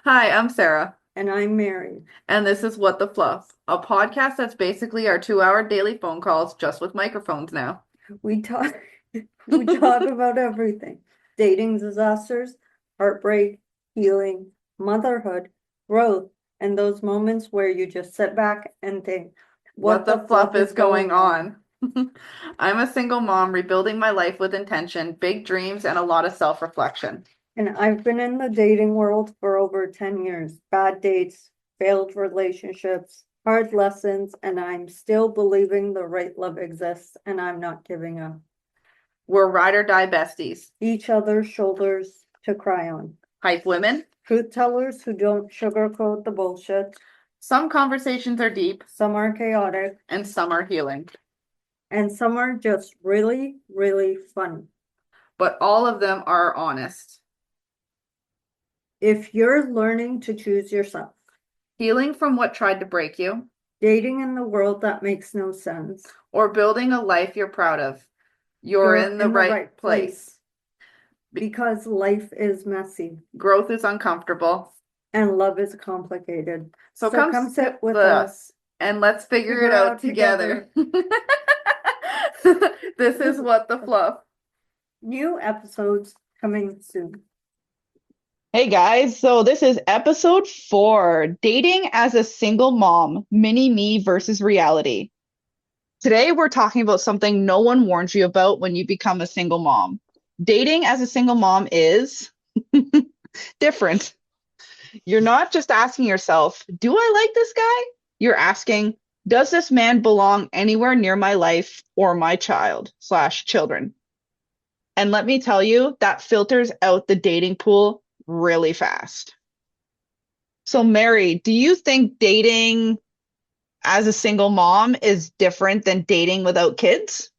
Hi, I'm Sarah, And I'm Mary. and this is What the Fluff, a podcast that's basically our 2 hour daily phone calls just with microphones now. We talk we talk about everything. Dating disasters, heartbreak, healing, motherhood, growth, and those moments where you just sit back and think, What what the the fluff fluff is is going going on? on? I'm a single mom rebuilding my life with intention, big dreams, and a lot of self-reflection. And I've been in the dating world for over 10 years. Bad dates, failed relationships, hard lessons, and I'm still believing the right love exists and I'm not giving up. We're ride or die besties, Each other's shoulders to cry on. hype women. Truth tellers who don't sugarcoat the bullshit. Some conversations are deep, Some are chaotic, and some are healing, and some are just really, really funny. but all of them are honest. If you're learning to choose yourself, Healing from what tried to break you, dating in the world that makes no sense, or building a life you're proud of, you're you're in the in the right right place place. because life is messy Growth is uncomfortable. and love is complicated. So So come come sit sit with with us us, and let's figure it figure out out together. together. This is What the Fluff. New episodes coming soon. Hey guys, so this is episode 4, Dating as a Single Mom, Mini Me versus Reality. Today we're talking about something no one warns you about when you become a single mom. Dating as a single mom is different. You're not just asking yourself, do I like this guy? You're asking, does this man belong anywhere near my life or my child slash children? And let me tell you, that filters out the dating pool really fast. So, Mary, do you think dating as a single mom is different than dating without kids?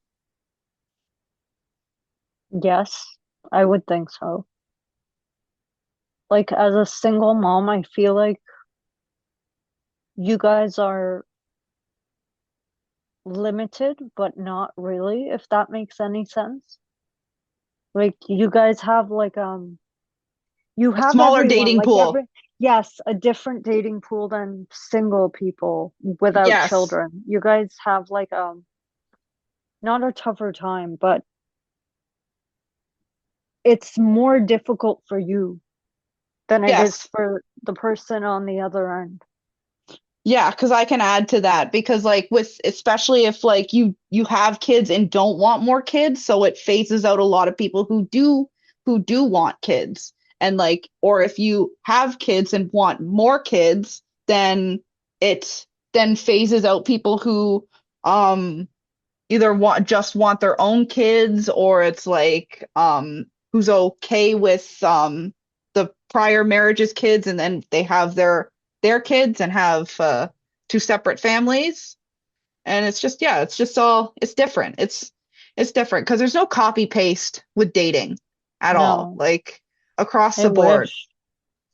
Yes, I would think so. Like, as a single mom, I feel like you guys are limited, but not really, if that makes any sense. Like, you guys have you A have smaller everyone, dating pool. yes, a different dating pool than single people without Yes. children. You guys have not a tougher time, but it's more difficult for you than it is Yes. for the person on the other end. Yeah, because I can add to that because like with especially if like you have kids and don't want more kids, so it phases out a lot of people who do want kids. And like or if you have kids and want more kids, then it then phases out people who um either want their own kids or it's like who's okay with the prior marriage's kids and then they have their kids and have two separate families and it's just yeah it's just all it's different it's different because there's no copy paste with dating at all No, like across I the board. wish.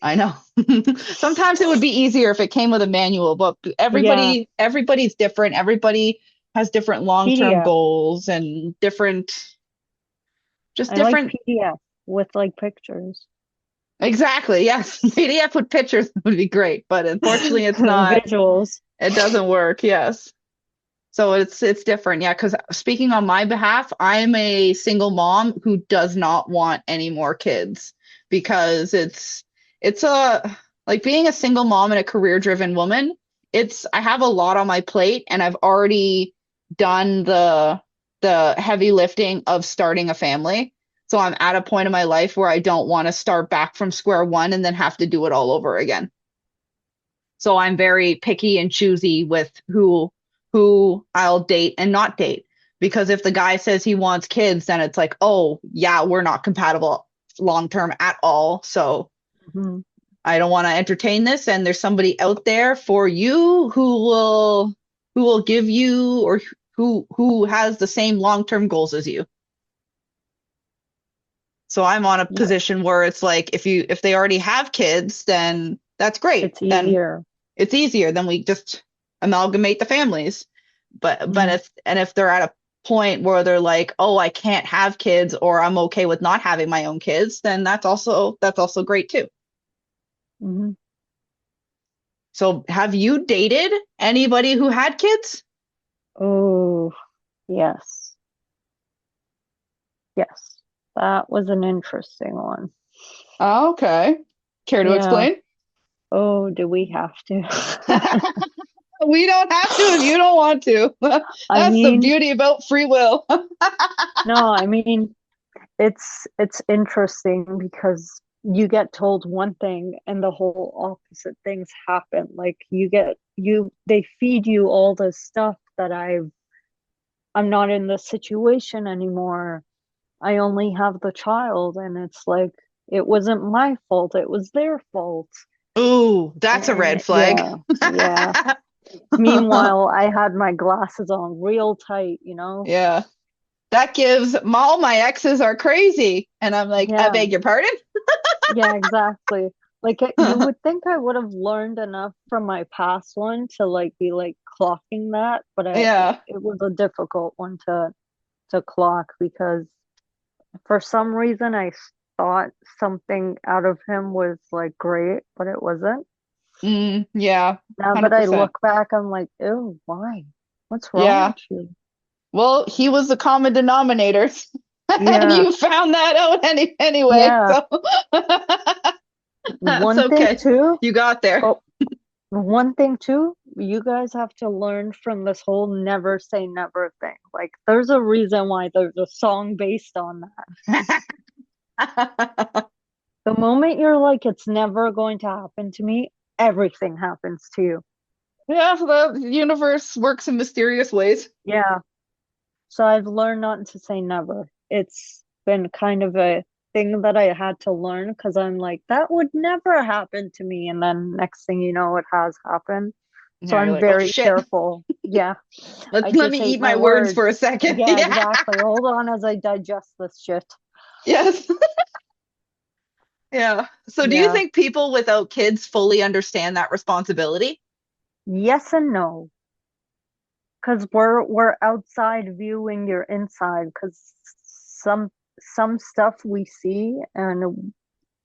I know. Sometimes it would be easier if it came with a manual, but Yeah, everybody's different. Everybody has different long-term PDF. goals and different just I like different PDF with like pictures. exactly. Yes. PDF with pictures would be great, but unfortunately it's not Visuals. it doesn't work. Yes. So it's different. Yeah, because speaking on my behalf, I'm a single mom who does not want any more kids because it's a like being a single mom and a career-driven woman, it's I have a lot on my plate and I've already done the heavy lifting of starting a family. So I'm at a point in my life where I don't want to start back from square one and then have to do it all over again. So I'm very picky and choosy with who I'll date and not date. Because if the guy says he wants kids, then it's like, oh yeah, we're not compatible long term at all. So Mhm. I don't want to entertain this. And there's somebody out there for you who will give you or who has the same long term goals as you. So I'm on a Yeah, position where it's like if they already have kids, then that's great. it's Then easier. it's easier. Then we just amalgamate the families. But Mhm. if they're at a point where they're like, oh, I can't have kids or I'm okay with not having my own kids, then that's also great too. Mhm. So have you dated anybody who had kids? Oh, yes. Yes. That was an interesting one. Oh, okay. Care to Yeah. explain? Oh, do we have to? We don't have to if you don't want to. I That's the mean, beauty about free will. no, I mean, it's interesting because you get told one thing and the whole opposite things happen. Like they feed you all this stuff that I'm not in this situation anymore. I only have the child, and it's like it wasn't my fault, it was their fault. Ooh, that's a red And flag. yeah, yeah. Meanwhile, I had my glasses on real tight, you know? Yeah. That gives all my exes are crazy. And I'm like, I Yeah, beg your pardon? yeah, exactly. Like you would think I would have learned enough from my past one to like be like clocking that, but Yeah. it was a difficult one to clock because for some reason I thought something out of him was like great, but it wasn't. Yeah. Now that I 100%. look back, I'm like, ew, why? What's wrong Yeah. with you? Well, he was the common denominator. And Yeah, you found that out anyway. yeah. So that's One thing okay. too, You got there. oh, one thing too, you guys have to learn from this whole never say never thing. Like, there's a reason why there's a song based on that. The moment you're like, it's never going to happen to me, everything happens to you. Yeah, the universe works in mysterious ways. Yeah. So I've learned not to say never. It's been kind of a thing that I had to learn because I'm like, that would never happen to me. And then next thing you know, it has happened. So Yeah, you're I'm like, oh very shit. careful. Yeah. I Let me just eat ate my my words words. for a second. Yeah, Yeah. exactly. Hold on as I digest this shit. Yes. Yeah. So do you Yeah. think people without kids fully understand that responsibility? Yes and no. Because we're outside viewing your inside because some some stuff we see and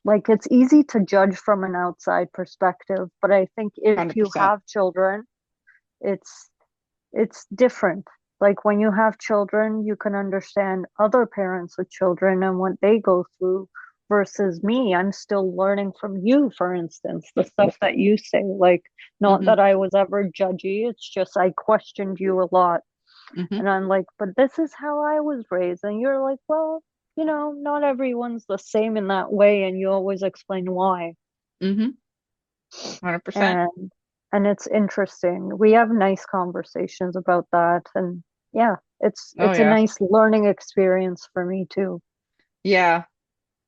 like it's easy to judge from an outside perspective, but I think if you 100%. have children, it's it's different. Like when you have children, you can understand other parents with children and what they go through versus me. I'm still learning from you, for instance, the stuff that you say. Like, not Hmm. that I was ever judgy, it's just I questioned you a lot. Hmm. And I'm like, but this is how I was raised. And you're like, well, not everyone's the same in that way. And you always explain why. Hmm. 100%. And it's interesting. We have nice conversations about that. And yeah, Oh it's a yeah. nice learning experience for me too. Yeah.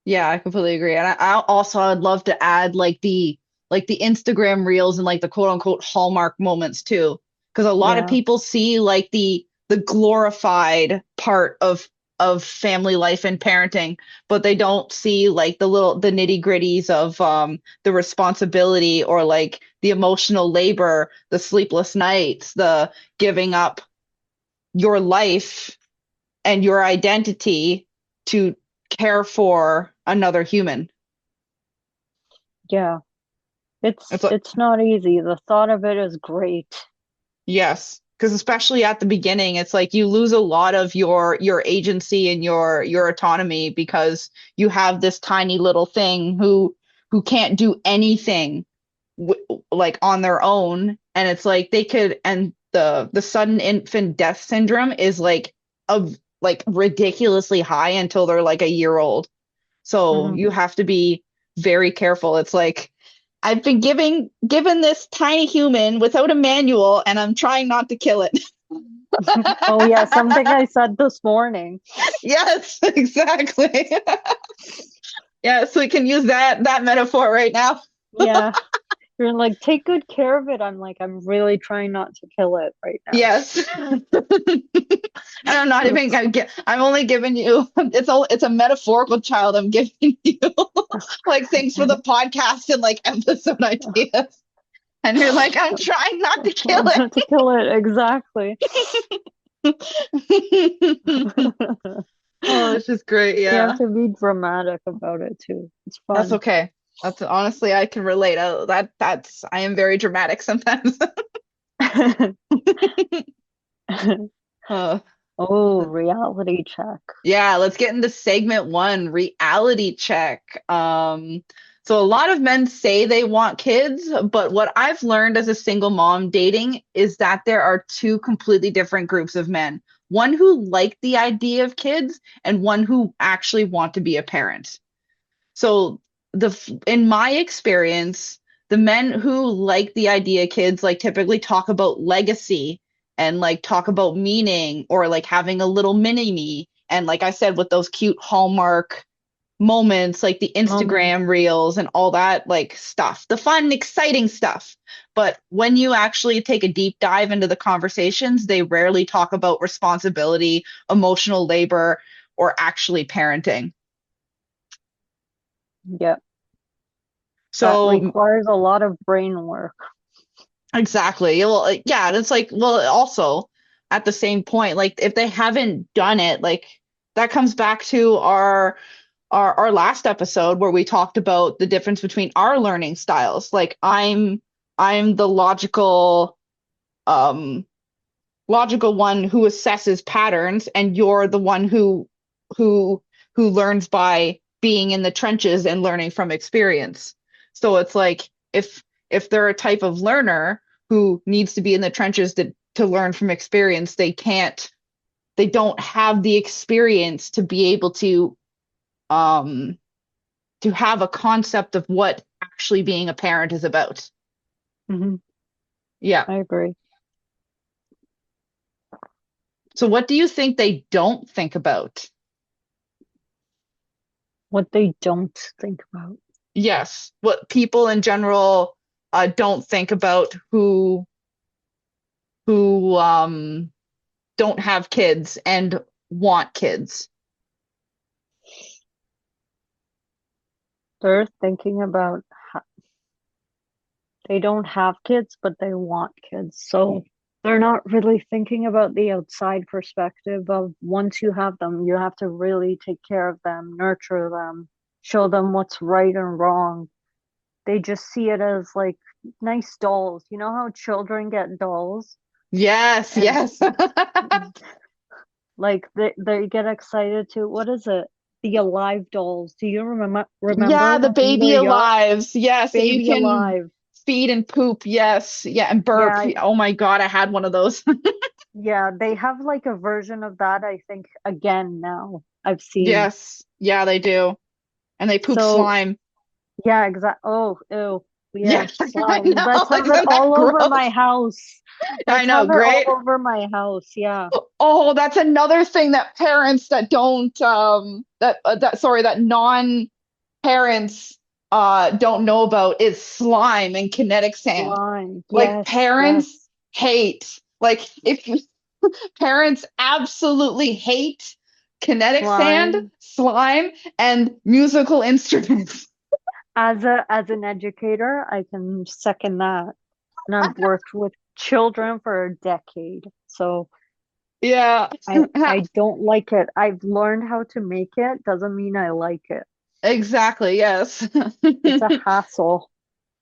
Yeah, I completely agree. And I'd love to add like the Instagram reels and like the quote unquote hallmark moments too. Because a lot of Yeah. people see like the glorified part of family life and parenting, but they don't see like the nitty gritties of the responsibility or like the emotional labor, the sleepless nights, the giving up your life and your identity to care for another human. Yeah. It's like, It's not easy. The thought of it is great. yes, because especially at the beginning, it's like you lose a lot of your agency and your autonomy because you have this tiny little thing who can't do anything w like on their own, and it's like they could, and the sudden infant death syndrome is like ridiculously high until they're like a year old. So Mhm. you have to be very careful. It's like I've been given this tiny human without a manual and I'm trying not to kill it. Oh yeah, something I said this morning. Yes, exactly. Yes, we can use that metaphor right now. Yeah. You're like, take good care of it. I'm like, I'm really trying not to kill it right now. Yes. And I'm not even I'm only giving you it's a metaphorical child I'm giving you. Like things for the podcast and like episode ideas. And you're like, I'm trying not to kill To kill it, exactly. it. Oh, it's just great. You have Yeah. to be dramatic about it too. It's That's fun. okay. That's honestly, I can relate. I am very dramatic sometimes. Uh, Oh, reality check. yeah, let's get into segment one, reality check. So a lot of men say they want kids, but what I've learned as a single mom dating is that there are two completely different groups of men. One who like the idea of kids and one who actually want to be a parent. So in my experience, the men who like the idea of kids like typically talk about legacy and like talk about meaning or like having a little mini me. And like I said, with those cute Hallmark moments, like the Moment. Instagram reels and all that like stuff, the fun, exciting stuff. But when you actually take a deep dive into the conversations, they rarely talk about responsibility, emotional labor, or actually parenting. Yeah, that So requires a lot of brain work. exactly. Well, yeah, and it's like, well, also at the same point, like if they haven't done it, like that comes back to our last episode where we talked about the difference between our learning styles. Like I'm the um logical one who assesses patterns, and you're the one who who learns by being in the trenches and learning from experience. So it's like if they're a type of learner who needs to be in the trenches to learn from experience, they don't have the experience to be able um to have a concept of what actually being a parent is about. Hmm. Yeah. I agree. So what do you think they don't think about? What they don't think about. Yes, what people in general don't think about who don't have kids and want kids. They're thinking about they don't have kids, but they want kids. So they're not really thinking about the outside perspective of once you have them, you have to really take care of them, nurture them, show them what's right and wrong. They just see it as like nice dolls. You know how children get dolls Yes, and yes. like they get excited to what is it? The Alive dolls. Do you Yeah, remember the when we baby were young? alives. Yes, that you Baby can Alive. feed and poop. Yes. Yeah, and burp. Yeah, Oh my God, I had one of those. yeah, they have like a version of that, I think, again now. I've seen. Yes. Yeah, they do. And they poop So, slime. yeah, exact. Oh, ew. Yeah, Yeah, I slime. Let's know. have it Isn't that all over my gross? house. I Let's know, have it all great. over my house. Yeah. Oh, that's another thing that parents that don't that sorry, that non-parents don't know about is slime and kinetic sand. Slime. Like Yes, parents yes. hate, like if you parents absolutely hate kinetic sand, Slime. slime, and musical instruments. As an educator, I can second that. And I've worked with children for a decade. So Yeah. I don't like it. I've learned how to make it. Doesn't mean I like it. Exactly, yes. It's a hassle.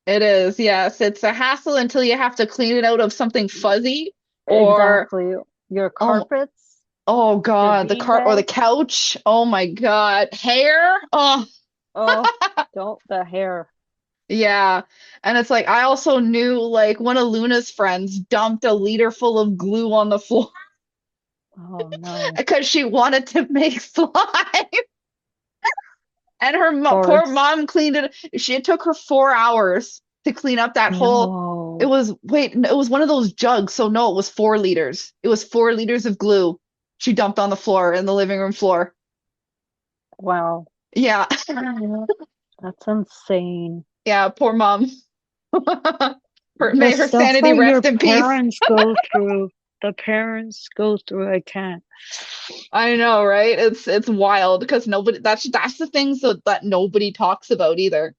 It is, yes. It's a hassle until you have to clean it out of something fuzzy or Exactly. Your oh carpets, oh your God, the bean cart or the bag. couch. Oh my God. Hair. Oh Oh, don't the hair. yeah. And it's like I also knew like one of Luna's friends dumped a liter full of glue on the floor Oh no. because she wanted to make slime. And her Of poor course. mom cleaned it. It took her 4 hours to clean up that whole. It No. was, wait, no, it was one of those jugs. So no, it was 4 liters. It was 4 liters of glue she dumped on the floor in the living room floor. Wow. Yeah. That's insane. Yeah, poor mom. The May her stuff sanity that your rest in peace. parents go through, the parents go through, I can't. I know, right? It's wild because nobody that's the things that nobody talks about either.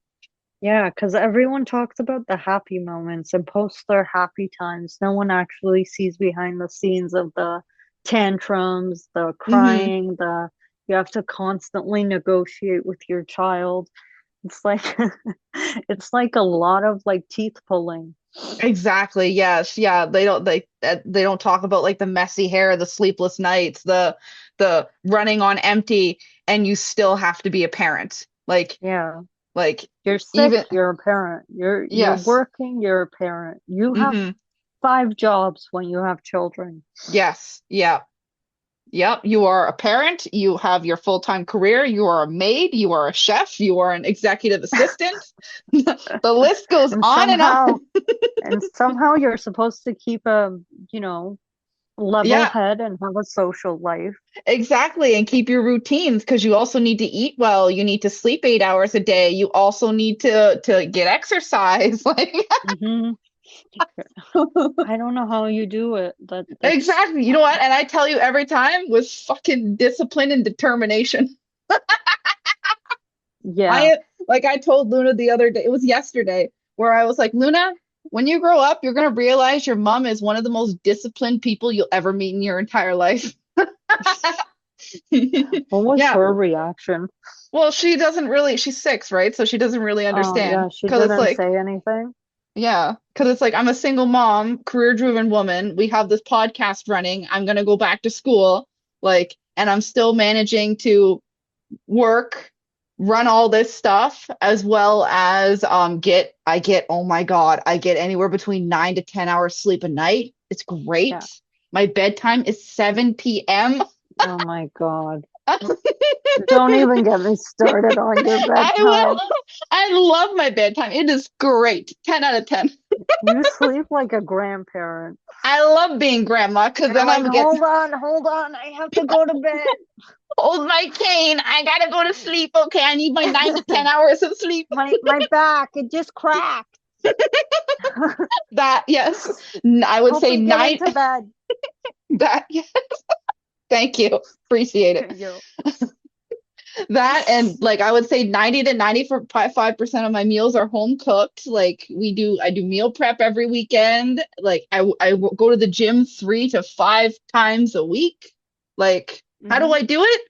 Yeah, because everyone talks about the happy moments and posts their happy times. No one actually sees behind the scenes of the tantrums, the Hmm. crying, the you have to constantly negotiate with your child. It's like it's like a lot of like teeth pulling. Exactly. Yes. Yeah. They don't talk about like the messy hair, the sleepless nights, the running on empty, and you still have to be a parent. Yeah. Like You're sick, even you're a parent. You're yes. working, you're a parent. You have Hmm. 5 jobs when you have children. Yes. Yeah. Yep. You are a parent. You have your full-time career. You are a maid. You are a chef. You are an executive assistant. The list goes And on and on. somehow you're supposed to keep a, you know, level Yeah. head and have a social life. Exactly, and keep your routines because you also need to eat well. You need to sleep 8 hours a day. You also need to get exercise. Like Hmm. I don't know how you do it. That's exactly. You know what? And I tell you every time with fucking discipline and determination. yeah. I like I told Luna the other day, it was yesterday, where I was like, Luna, when you grow up, you're gonna realize your mom is one of the most disciplined people you'll ever meet in your entire life. What was Yeah. her reaction? Well, she doesn't really, she's 6, right? So she doesn't really Oh, understand yeah, she because it's didn't like, say anything. yeah, because it's like I'm a single mom, career-driven woman. We have this podcast running. I'm gonna go back to school, like, and I'm still managing to work, run all this stuff, as well as get oh my God, I get anywhere between 9 to 10 hours sleep a night. It's Yeah. great. My bedtime is 7 p.m. Oh my God. Don't even get me started on your I will. bedtime. I love my bedtime. It is great. 10 out of 10. You sleep like a grandparent. I love being grandma because You're then like, I'm getting hold on, I have to go to bed. hold my cane. I gotta go to sleep. Okay, I need my 9 to 10 hours of sleep. My back, it just cracked. That yes, I would Help say me get nine. into bed. That yes, thank you, appreciate it. You. That and like I would say 90 to 95% of my meals are home cooked. Like I do meal prep every weekend. Like go to the gym 3 to 5 times a week. Like how do Hmm. I do it?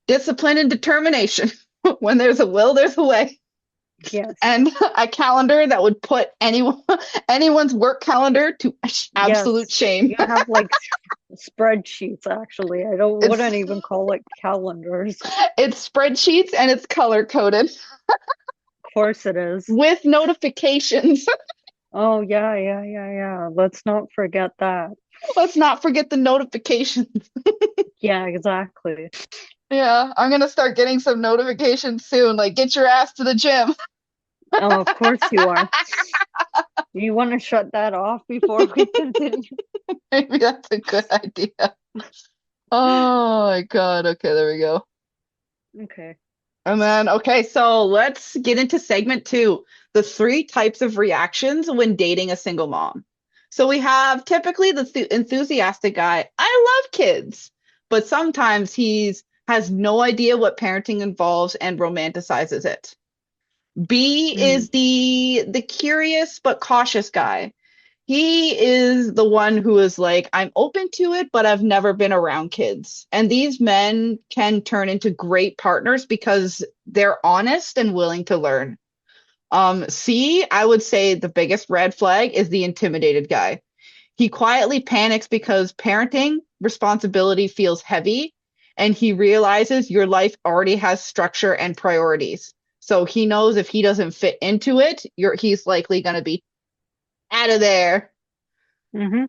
Discipline and determination. When there's a will, there's a way. Yes. And a calendar that would put anyone's work calendar to absolute Yes. shame. You have like spreadsheets, actually. I don't It's wouldn't even call it calendars. it's spreadsheets and it's color coded Of course it is. with notifications. Oh yeah, yeah, yeah, yeah. Let's not forget that. Let's not forget the notifications. Yeah, exactly. Yeah, I'm gonna start getting some notifications soon. Like, get your ass to the gym. Oh, of course you are. You want to shut that off before we continue? Maybe that's a good idea. Oh my God. Okay, there we go. Okay. And then, okay, so let's get into segment two, the 3 types of reactions when dating a single mom. So we have typically the enthusiastic guy. I love kids, but sometimes he's has no idea what parenting involves and romanticizes it. B Mm. is the curious but cautious guy. He is the one who is like, I'm open to it, but I've never been around kids. And these men can turn into great partners because they're honest and willing to learn. C, I would say the biggest red flag is the intimidated guy. He quietly panics because parenting responsibility feels heavy, and he realizes your life already has structure and priorities. So he knows if he doesn't fit into it, he's likely going to be out of there. Mm-hmm.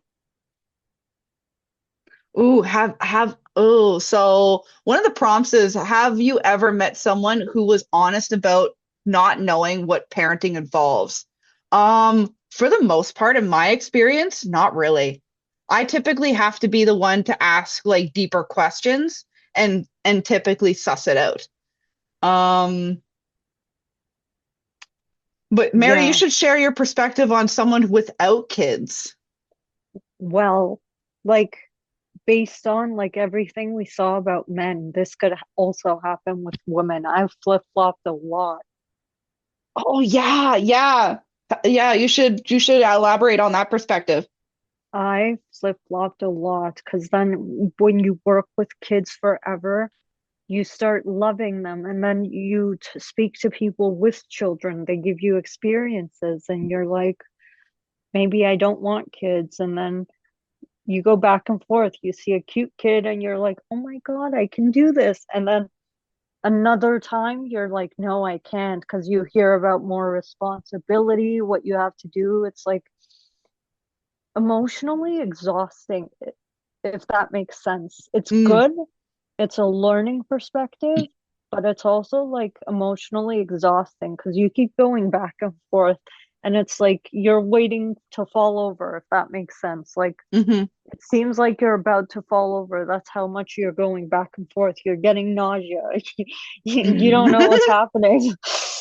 Ooh, so one of the prompts is, have you ever met someone who was honest about not knowing what parenting involves? For the most part, in my experience, not really. I typically have to be the one to ask like deeper questions and typically suss it out. Um, but Mary, you Yeah. should share your perspective on someone without kids. Well, like based on like everything we saw about men, this could also happen with women. I've flip-flopped a lot. Oh yeah, yeah. Yeah, you should elaborate on that perspective. I flip-flopped a lot because then when you work with kids forever, you start loving them, and then you speak to people with children. They give you experiences, and you're like, maybe I don't want kids. And then you go back and forth. You see a cute kid, and you're like, oh my God, I can do this. And then another time, you're like, no, I can't, because you hear about more responsibility, what you have to do. It's like emotionally exhausting, if that makes sense. It's Mm, good, it's a learning perspective, but it's also like emotionally exhausting because you keep going back and forth, and it's like you're waiting to fall over, if that makes sense. Like hmm. it seems like you're about to fall over. That's how much you're going back and forth. You're getting nausea. You don't know what's happening.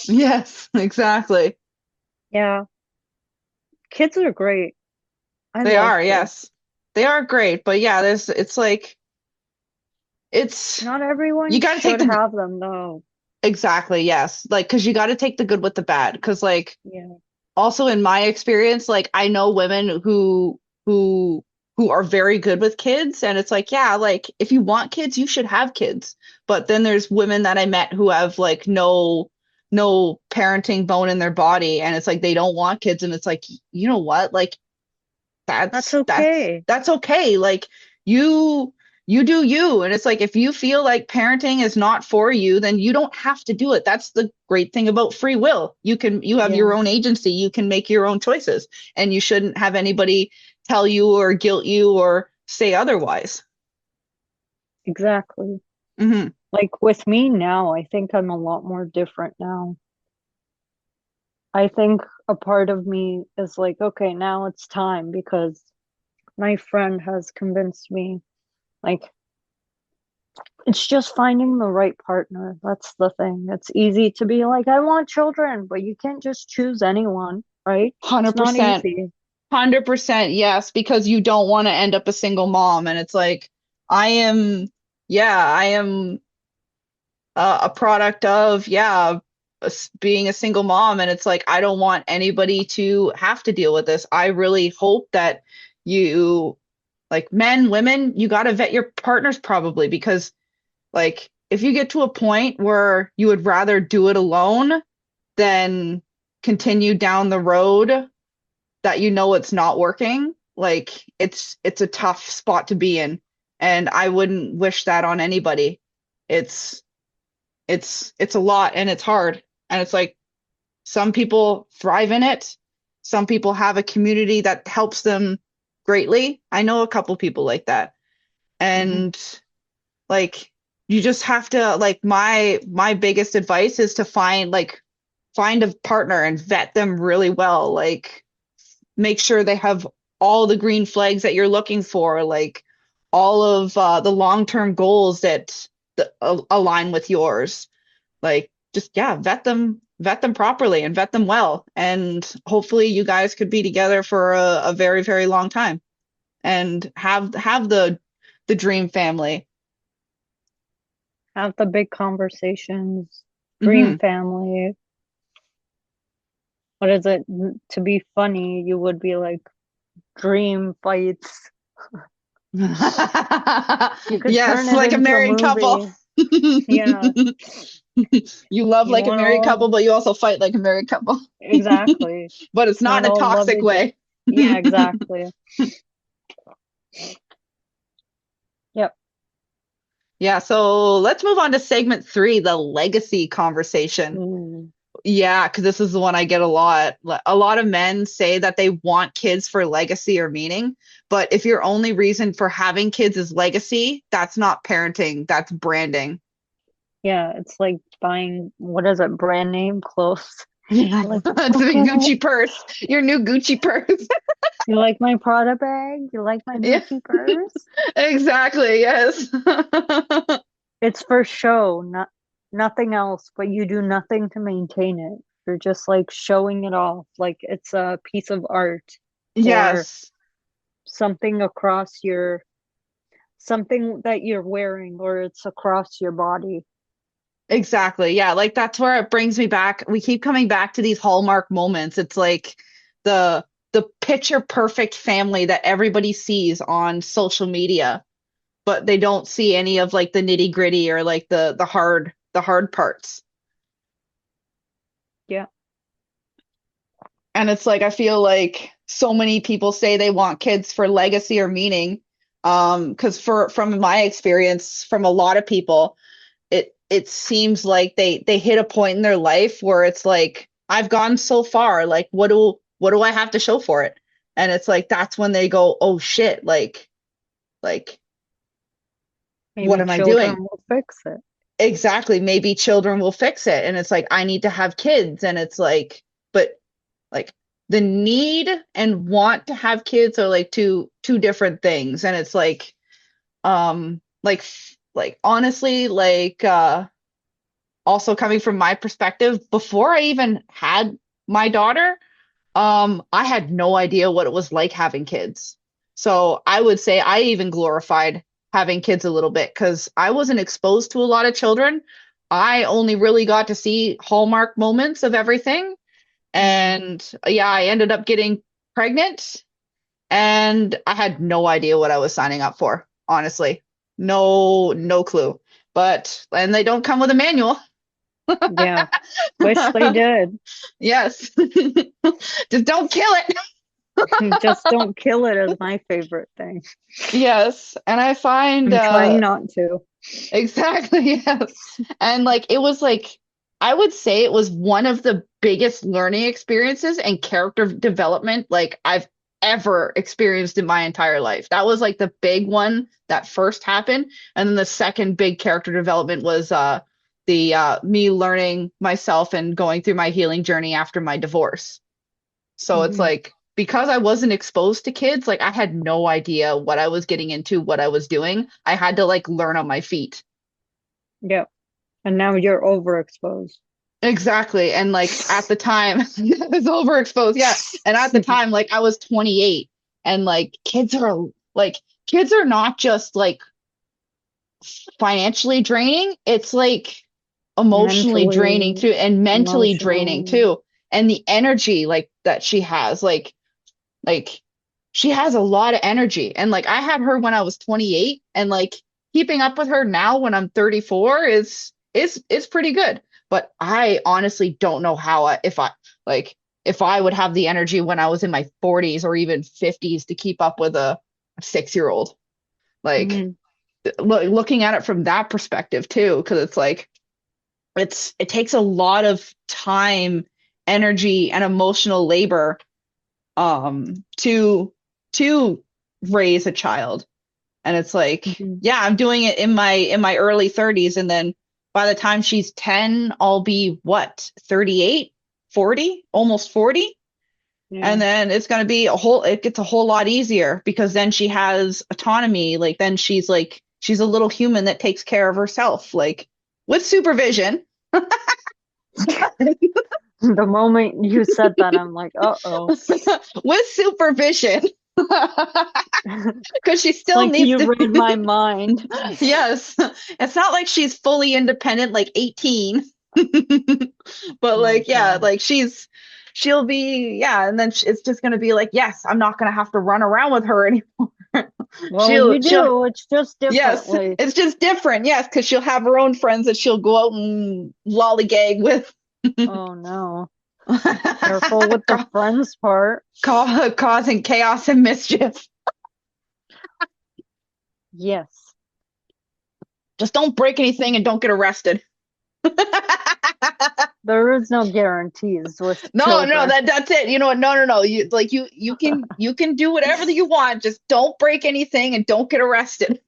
Yes, exactly. Yeah, kids are great. I They love are, kids. yes. They are great, but yeah, it's like it's Not you everyone got to take should the have them though. exactly, yes. Like, because you got to take the good with the bad. Because, like, Yeah. also in my experience, like, I know women who who are very good with kids, and it's like, yeah, like, if you want kids, you should have kids. But then there's women that I met who have like no parenting bone in their body, and it's like they don't want kids, and it's like, you know what? Like, That's that's okay. that's okay. Like you you do you. And it's like if you feel like parenting is not for you, then you don't have to do it. That's the great thing about free will. You have your Yeah, own agency. You can make your own choices, and you shouldn't have anybody tell you or guilt you or say otherwise. exactly. Hmm. Like with me now, I think I'm a lot more different now. I think a part of me is like, okay, now it's time because my friend has convinced me. Like, it's just finding the right partner. That's the thing. It's easy to be like, I want children, but you can't just choose anyone, right? It's not 100%. easy. 100% yes, because you don't want to end up a single mom. And it's like, I am, yeah, I am a product of being a single mom, and it's like I don't want anybody to have to deal with this. I really hope that you, like, men, women, you got to vet your partners probably, because like if you get to a point where you would rather do it alone than continue down the road that you know it's not working, like it's a tough spot to be in, and I wouldn't wish that on anybody. It's it's a lot, and it's hard, and it's like some people thrive in it, some people have a community that helps them greatly. I know a couple people like that. Mhm. And like you just have to, like, my biggest advice is to find a partner and vet them really well, like make sure they have all the green flags that you're looking for, like all of the long-term goals that align with yours. Like just yeah, vet them properly and vet them well, and hopefully you guys could be together for a very, very long time and have the dream family. Have the big conversations, dream Hmm. family. What is it? To be funny, you would be like dream fights. You could turn Yes, it like a into a married couple. movie. Yeah, You love you like a want married couple, all but you also fight like a married couple. exactly. But it's It's not not in a all toxic lovey. way. Yeah, exactly. Yep. Yeah, so let's move on to segment three, the legacy conversation. Ooh. Yeah, because this is the one I get a lot. A lot of men say that they want kids for legacy or meaning, but if your only reason for having kids is legacy, that's not parenting, that's branding. Yeah, it's like buying, what is it, brand name clothes. Yeah, Like, it's look the at it. Gucci purse, your new Gucci purse. You like my Prada bag? You like my Yeah, Gucci purse? exactly. Yes. It's for show, not nothing else, but you do nothing to maintain it. You're just like showing it off like it's a piece of art or Yes. something across your something that you're wearing or it's across your body. Exactly. Yeah, like that's where it brings me back. We keep coming back to these hallmark moments. It's like the picture perfect family that everybody sees on social media. but they don't see any of like the nitty gritty or like the hard parts. Yeah. And it's like I feel like so many people say they want kids for legacy or meaning. Because from my experience, from a lot of people, it seems like they hit a point in their life where it's like, I've gone so far, like what do I have to show for it? And it's like that's when they go, oh shit, like what Maybe am I children doing? will fix it. Exactly. Maybe children will fix it. And it's like, I need to have kids. And it's like, but like the need and want to have kids are like two different things. And it's like honestly, also coming from my perspective, before I even had my daughter, I had no idea what it was like having kids. So I would say I even glorified having kids a little bit because I wasn't exposed to a lot of children. I only really got to see hallmark moments of everything. And yeah, I ended up getting pregnant and I had no idea what I was signing up for, honestly. No clue. But and they don't come with a manual. Yeah. Wish they did. Yes. Just don't kill it. Just don't kill it is my favorite thing. Yes. And I find I'm trying not to. exactly, yes. And like it was like I would say it was one of the biggest learning experiences and character development like I've ever experienced in my entire life. That was like the big one that first happened. And then the second big character development was the me learning myself and going through my healing journey after my divorce. So it's Mhm. like because I wasn't exposed to kids, like I had no idea what I was getting into, what I was doing. I had to like learn on my feet. Yep. And now you're overexposed. Exactly. And like at the time, I was overexposed. Yeah. And at the time, like I was 28 and like kids are not just like financially draining, it's like emotionally draining Mentally, too and mentally draining emotionally. too. And the energy like that she has, like she has a lot of energy. And like I had her when I was 28 and like keeping up with her now when I'm 34 is pretty good. But I honestly don't know how like if I would have the energy when I was in my 40s or even 50s to keep up with a 6-year-old. Like Mhm. looking at it from that perspective too, because it's like it takes a lot of time, energy, and emotional labor to raise a child. And it's like, Mhm. yeah, I'm doing it in my early 30s and then by the time she's 10, I'll be what, 38, 40, almost 40. Yeah. And then it's going to be it gets a whole lot easier because then she has autonomy. Like then she's a little human that takes care of herself, like with supervision. The moment you said that, I'm like, uh-oh. With supervision. Because she It's still like needs you to. read my mind. Yes, it's not like she's fully independent, like 18. But Oh like, yeah, God. like she'll be, yeah, and then it's just gonna be like, yes, I'm not gonna have to run around with her anymore. Well, you She'll, do. It's just yes, differently. it's just different, yes, because she'll have her own friends that she'll go out and lollygag with. Oh no. Careful with the friends part. Causing chaos and mischief. Yes. Just don't break anything and don't get arrested. There is no guarantees with No, children. that's it. You know what? No. You can do whatever you want. Just don't break anything and don't get arrested.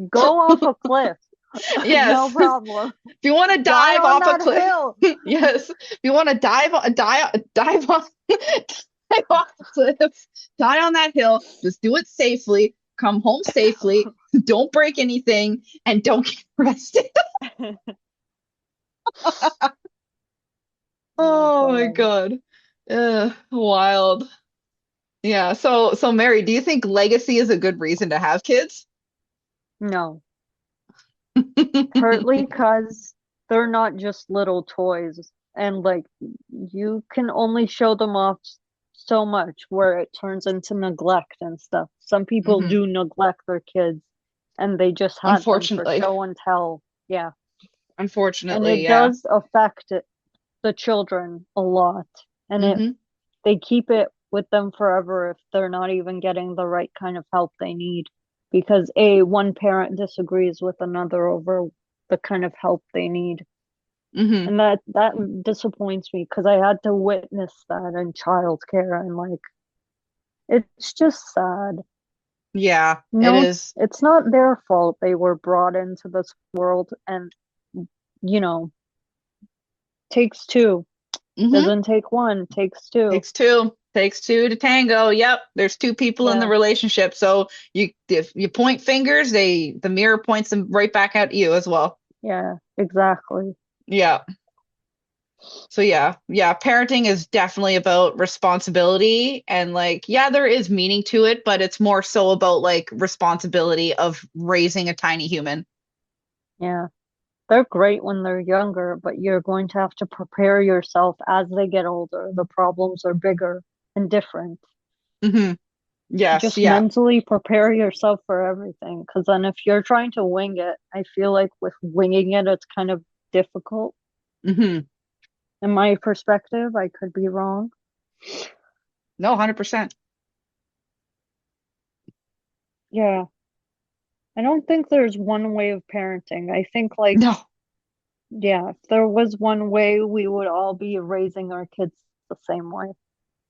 Go off a cliff. No Yes. If problem. you want to Die dive on off a that cliff, hill. yes. If you want to dive off dive off the cliff, die on that hill, just do it safely, come home safely, don't break anything, and don't get arrested. Oh my Oh my God. God. Wild. Yeah. So Mary, do you think legacy is a good reason to have kids? No. Partly because they're not just little toys and like you can only show them off so much where it turns into neglect and stuff. Some people Hmm. do neglect their kids and they just had them for Unfortunately. show and tell. Yeah. And Unfortunately, it yeah. does affect the children a lot. And Hmm. they keep it with them forever if they're not even getting the right kind of help they need. Because one parent disagrees with another over the kind of help they need. Hmm. And that disappoints me because I had to witness that in childcare and like it's just sad. Yeah, it No, is. it's not their fault they were brought into this world and you know, takes two. Hmm. Doesn't take one, takes two. Takes two. Takes two to tango. Yep. There's two people in the Yeah, relationship. So if you point fingers, the mirror points them right back at you as well. yeah, exactly. Yeah. So yeah, parenting is definitely about responsibility and like, yeah, there is meaning to it, but it's more so about like responsibility of raising a tiny human. Yeah. They're great when they're younger, but you're going to have to prepare yourself as they get older. The problems are bigger and different. Hmm. Yes, Just yeah. mentally prepare yourself for everything. Because then, if you're trying to wing it, I feel like with winging it, it's kind of difficult. Hmm. In my perspective, I could be wrong. No, 100%. Yeah. I don't think there's one way of parenting. I think, like, No. yeah, if there was one way, we would all be raising our kids the same way.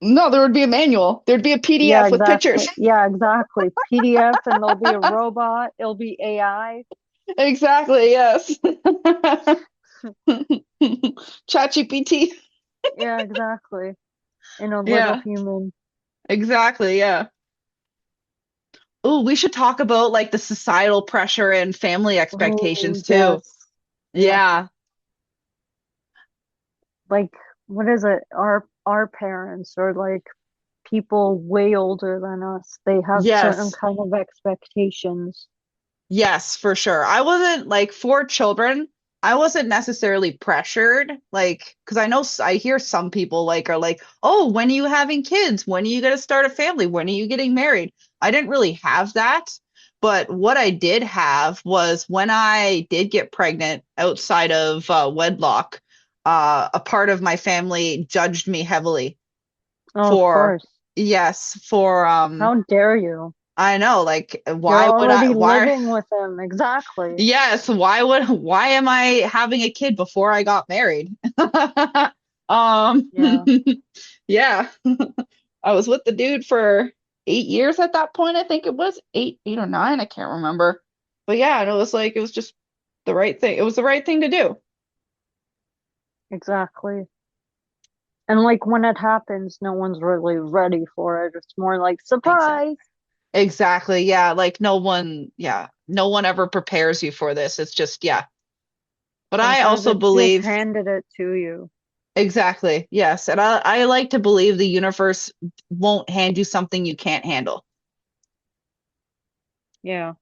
No, there would be a manual. There'd be a Yeah, PDF with pictures. exactly. Yeah, exactly. PDF and there'll be a robot, it'll be AI. Exactly, yes. ChatGPT. Yeah, exactly. In a little Yeah, human. exactly, yeah. Oh, we should talk about like the societal pressure and family Oh, expectations too. yes. Yes. Yeah. Like, what is it? Our parents or like people way older than us, they have certain Yes. kind of expectations. Yes, for sure. I wasn't like for children, I wasn't necessarily pressured, like, because I know I hear some people like are like, "Oh, when are you having kids? When are you going to start a family? When are you getting married?" I didn't really have that, but what I did have was when I did get pregnant outside of wedlock, a part of my family judged me heavily Oh, of for, course. yes, for How dare you? I know, like, You're why would I? already Why? living with him. Exactly. Yes, why am I having a kid before I got married? Um, Yeah. yeah. I was with the dude for 8 years at that point, I think it was 8 or 9, I can't remember. But yeah, and it was like it was just the right thing. It was the right thing to do. Exactly. And like when it happens, no one's really ready for it. It's more like Exactly. surprise. Exactly. Yeah, like no one ever prepares you for this. It's just yeah. But I Sometimes also it's just believe handed it to you. exactly. Yes. And I like to believe the universe won't hand you something you can't handle. Yeah.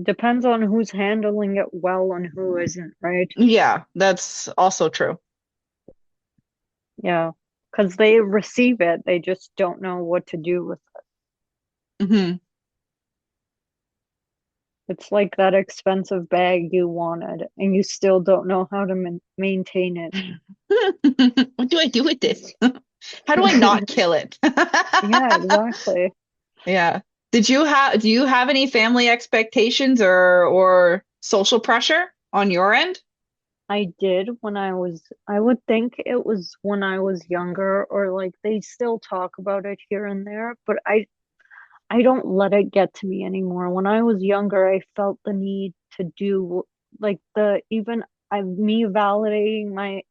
Depends on who's handling it well and who isn't, right? Yeah, that's also true. Yeah. Because they receive it, they just don't know what to do with it. Hmm. It's like that expensive bag you wanted, and you still don't know how to maintain it. What do I do with this? How do I not kill it? Yeah, exactly. Yeah. Do you have any family expectations or social pressure on your end? I did when I would think it was when I was younger, or like they still talk about it here and there, but I don't let it get to me anymore. When I was younger, I felt the need to do like the even me validating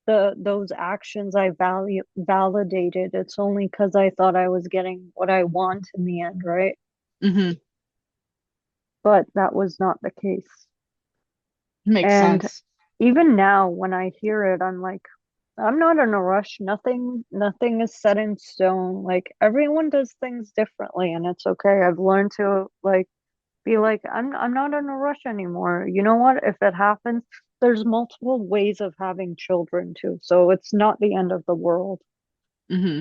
those actions I validated. It's only because I thought I was getting what I want in the end, right? Hmm. But that was not the case. Makes And sense. even now when I hear it, I'm like, I'm not in a rush. Nothing is set in stone. Like everyone does things differently and it's okay. I've learned to like be like, I'm not in a rush anymore. You know what? If it happens, there's multiple ways of having children too. So it's not the end of the world. Hmm.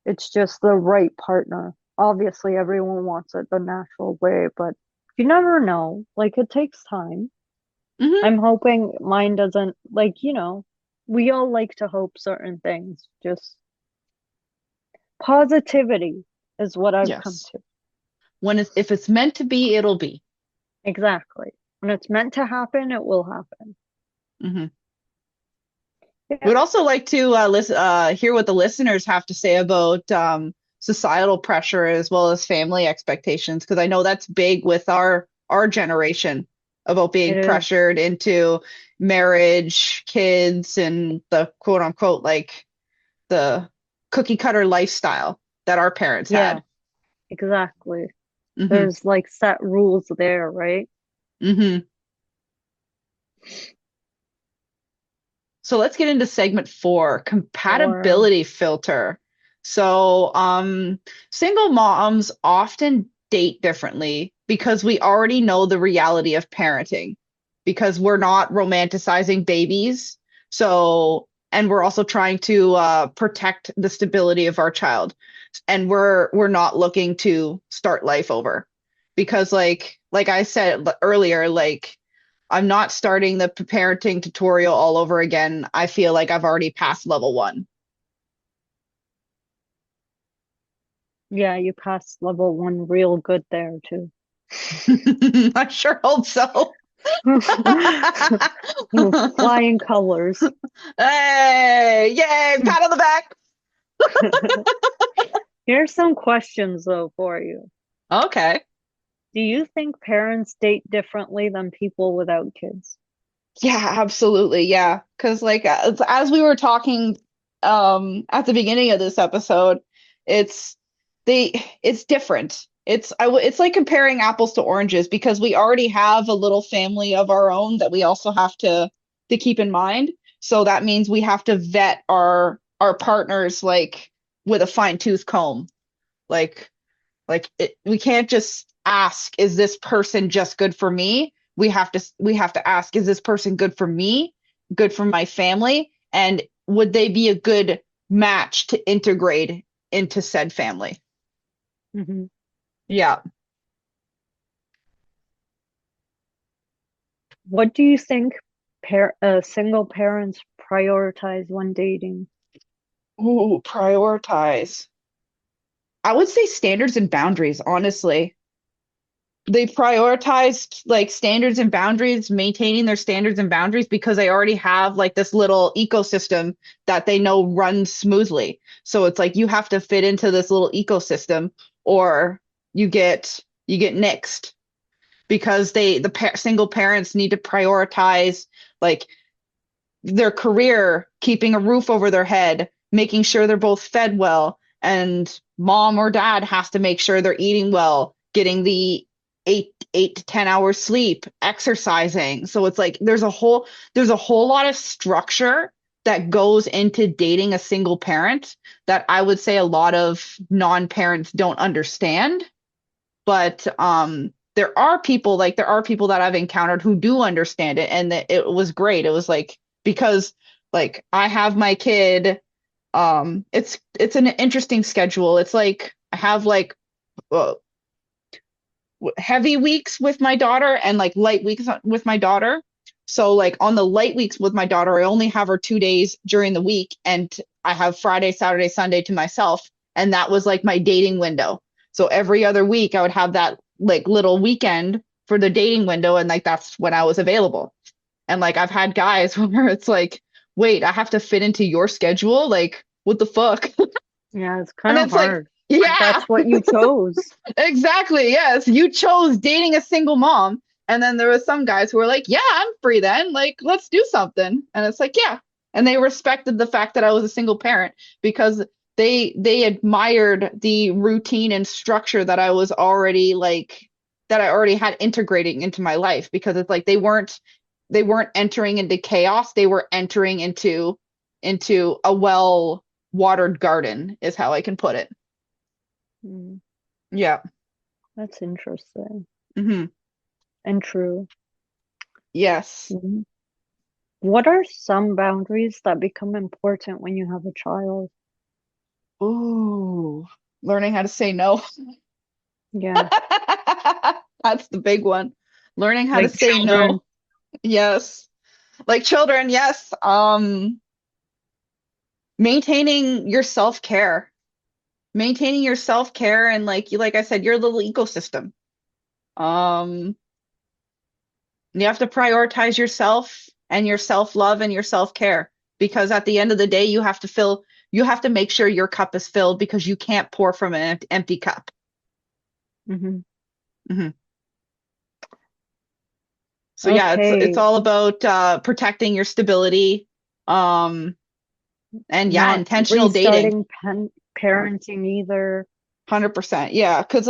It's just the right partner. Obviously, everyone wants it the natural way, but you never know. Like, it takes time. Hmm. I'm hoping mine doesn't, like, we all like to hope certain things. Just positivity is what I've come Yes. to. If it's meant to be, it'll be. Exactly. When it's meant to happen, it will happen. Hmm. Yeah, We'd also like to hear what the listeners have to say about societal pressure as well as family expectations, because I know that's big with our generation about it being is. pressured into marriage, kids, and the quote unquote like the cookie cutter lifestyle that our parents Yeah, had. exactly. Hmm. There's like set rules there, right? Hmm. So let's get into segment 4, Or, compatibility filter. So, single moms often date differently because we already know the reality of parenting, because we're not romanticizing babies. So, and we're also trying to protect the stability of our child, and we're not looking to start life over, because like I said earlier, like I'm not starting the parenting tutorial all over again. I feel like I've already passed level 1. yeah, you passed level 1 real good there too. I sure hope so. Flying colors. Hey, yay, pat on the back. Here's some questions though for you. Okay. Do you think parents date differently than people without kids? Yeah, absolutely. Yeah. Because like as we were talking at the beginning of this episode, it's it's different. It's like comparing apples to oranges, because we already have a little family of our own that we also have to keep in mind. So that means we have to vet our partners like with a fine-tooth comb. Like we can't just ask, is this person just good for me? We have to ask, is this person good for me, good for my family, and would they be a good match to integrate into said family? Hmm. Yeah. What do you think single parents prioritize when dating? Ooh, prioritize. I would say standards and boundaries, honestly. They prioritized like standards and boundaries, maintaining their standards and boundaries, because they already have like this little ecosystem that they know runs smoothly. So it's like you have to fit into this little ecosystem, or you get nixed, because single parents need to prioritize like their career, keeping a roof over their head, making sure they're both fed well, and mom or dad has to make sure they're eating well, getting the 8 to 10 hours sleep, exercising. So it's like there's a whole lot of structure that goes into dating a single parent that I would say a lot of non-parents don't understand. But there are people that I've encountered who do understand it, and that it was great. It was like, because like I have my kid, it's an interesting schedule. It's like I have like uh, heavy weeks with my daughter and like light weeks with my daughter. So like on the light weeks with my daughter, I only have her 2 days during the week, and I have Friday, Saturday, Sunday to myself. And that was like my dating window. So every other week I would have that like little weekend for the dating window, and like that's when I was available. And like I've had guys where it's like, wait, I have to fit into your schedule? Like, what the fuck? Yeah, it's And kind of it's like, hard, but yeah. that's what you chose. Exactly. Yes. You chose dating a single mom. And then there was some guys who were like, yeah, I'm free then. Like, let's do something. And it's like, yeah. And they respected the fact that I was a single parent, because they admired the routine and structure that I already had integrating into my life, because it's like they weren't entering into chaos. They were entering into a well watered garden, is how I can put it. Mm, Yeah. that's interesting Hmm. and true. Yes. Mhm. What are some boundaries that become important when you have a child? Ooh. Learning how to say no. Yeah, That's the big one. Learning how to like say no. children. Yes. Like children, yes. Maintaining your self-care. Maintaining your self-care and like I said, your little ecosystem. Um, you have to prioritize yourself and your self-love and your self-care because at the end of the day, you have to make sure your cup is filled because you can't pour from an empty cup. Hmm. Mhm. So yeah, it's Okay, all about protecting your stability, um, and yeah, not intentional dating. restarting parenting either. 100%. Yeah, because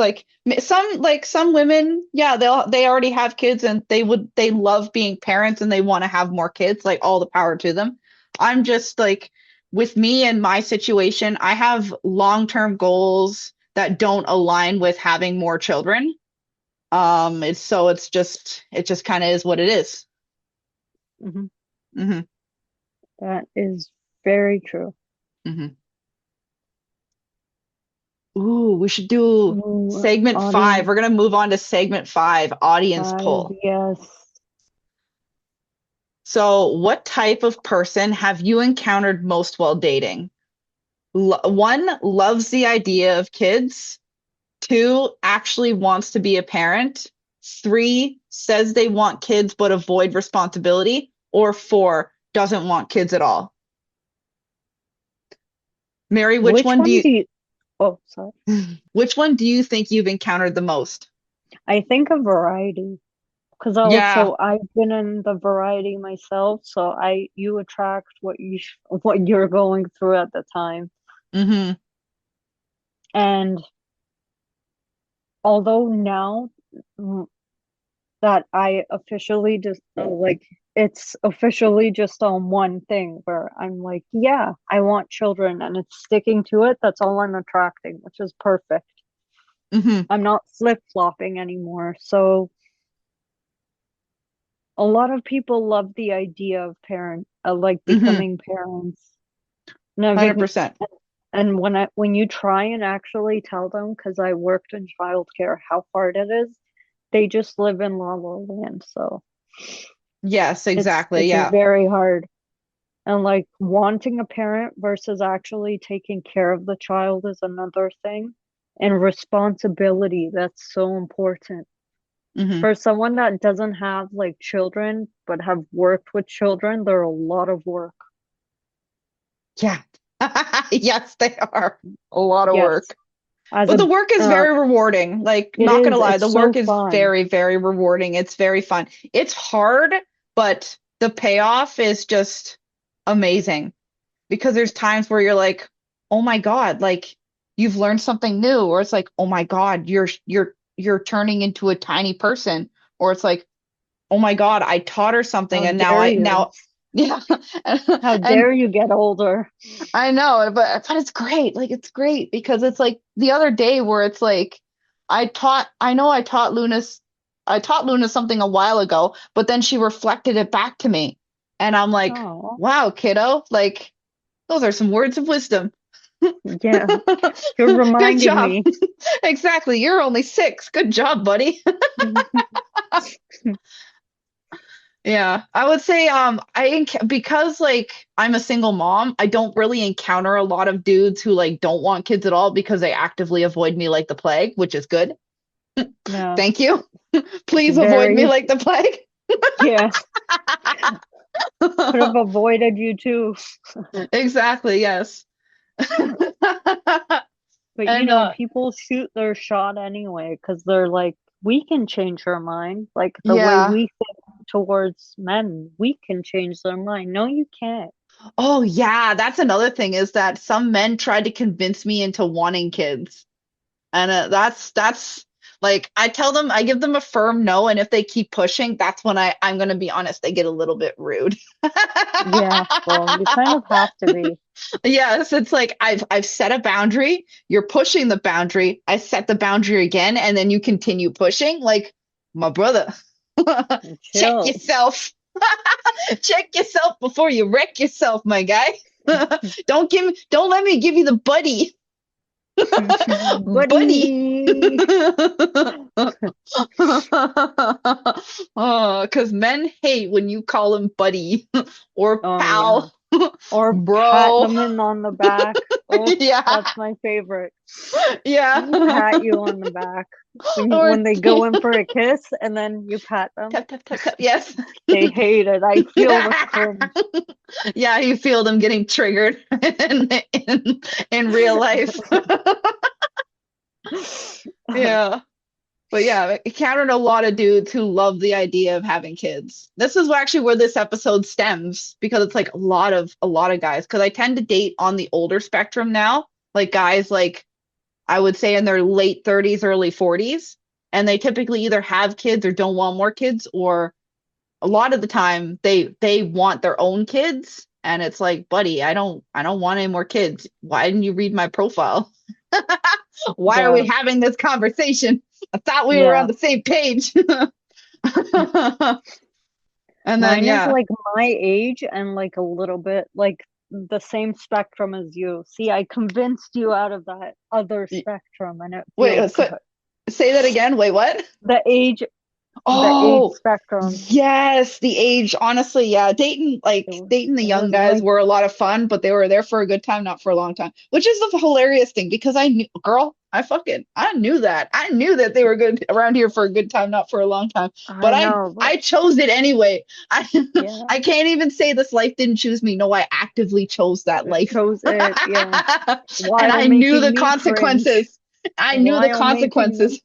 some women, yeah, they already have kids and they love being parents and they want to have more kids, like all the power to them. I'm just like with me and my situation, I have long-term goals that don't align with having more children. It just kind of is what it is. Hmm. Mm-hmm. That is very true. Mm-hmm. Ooh, we should do Ooh, segment five. audience We're gonna move on to segment five, audience five, poll. yes. So, what type of person have you encountered most while dating? One, loves the idea of kids. Two, actually wants to be a parent. Three, says they want kids but avoid responsibility. Or four, doesn't want kids at all. Mary, Which one do you, oh, sorry. which one do you think you've encountered the most? I think a variety. Because Yeah. also I've been in the variety myself, so you attract what you're going through at the time. Mm-hmm. And although now mm, that I officially just like it's officially just on one thing where I'm like, yeah, I want children and it's sticking to it. That's all I'm attracting, which is perfect. Mm-hmm. I'm not flip-flopping anymore. So a lot of people love the idea of like Mm-hmm. becoming parents. And I've 100%. And when you try and actually tell them, because I worked in childcare, how hard it is, they just live in la la land. So Yes, exactly. it's Yeah. very hard. And like wanting a parent versus actually taking care of the child is another thing. And responsibility, that's so important. Mm-hmm. For someone that doesn't have like children but have worked with children, they're a lot of work. Yeah. Yes, they are a lot of Yes. work. As But a the work is very rewarding. Like, it not gonna is, lie, it's the so work is fun. very, very rewarding. It's very fun. It's hard, but the payoff is just amazing because there's times where you're like, oh my God, like you've learned something new, or it's like, oh my God, you're turning into a tiny person, or it's like, oh my God, I taught her something How and dare you? now yeah. How And dare you get older? I know, but it's great. Like it's great because it's like the other day where it's like I taught Luna something a while ago, but then she reflected it back to me. And I'm like, Oh, wow, kiddo, like those are some words of wisdom. yeah. You're Good reminding job. me. Exactly. You're only 6. Good job, buddy. Yeah, I would say because like I'm a single mom, I don't really encounter a lot of dudes who like don't want kids at all because they actively avoid me like the plague, which is good. Yeah, Thank you. Please avoid me very, like the plague. yeah. Could have avoided you too. Exactly, yes. But And people shoot their shot anyway because they're like, we can change our mind. Like the way yeah. we think towards men, we can change their mind. No, you can't. Oh yeah, that's another thing is that some men tried to convince me into wanting kids. And that's like I give them a firm no, and if they keep pushing, that's when I'm gonna be honest, they get a little bit rude. Yeah, well, you kind of have to be. Yes, it's like I've set a boundary, you're pushing the boundary, I set the boundary again, and then you continue pushing. Like, my brother, check Chill. yourself. Check yourself before you wreck yourself, my guy. Don't let me give you the buddy. Buddy. Buddy. Oh, because men hate when you call him buddy or Oh yeah. pal, Or pat bro. them in on the back. Oh, Yeah, that's my favorite. yeah. Pat you on the back Or when they go in for a kiss and then you pat them. tap, tap, tap, tap. Yes. They hate it. I feel the cringe. Yeah, you feel them getting triggered in real life. Yeah. But yeah, I encountered a lot of dudes who love the idea of having kids. This is actually where this episode stems because it's like a lot of guys. Because I tend to date on the older spectrum now, like guys like I would say in their late 30s, early 40s, and they typically either have kids or don't want more kids, or a lot of the time they want their own kids, and it's like, buddy, I don't want any more kids. Why didn't you read my profile? Why are Yeah, we having this conversation? I thought we were on yeah. the same page. And then Mine is yeah. like my age and like a little bit like the same spectrum as you. See, I convinced you out of that other Y- spectrum and it Wait, feels so, good. say that again. Wait, what? The age, the age Oh, spectrum. yes, the age. Honestly, yeah, It, dating the it young was guys like, were a lot of fun, but they were there for a good time, not for a long time. Which is the hilarious thing because I knew, girl, I knew that. I knew that they were good around here for a good time, not for a long time. But I I know, I but chose it anyway. I yeah, I can't even say this life didn't choose me. No, I actively chose that it life. chose it. Yeah. And While I knew making the me cringe. consequences. I knew the While making me, consequences.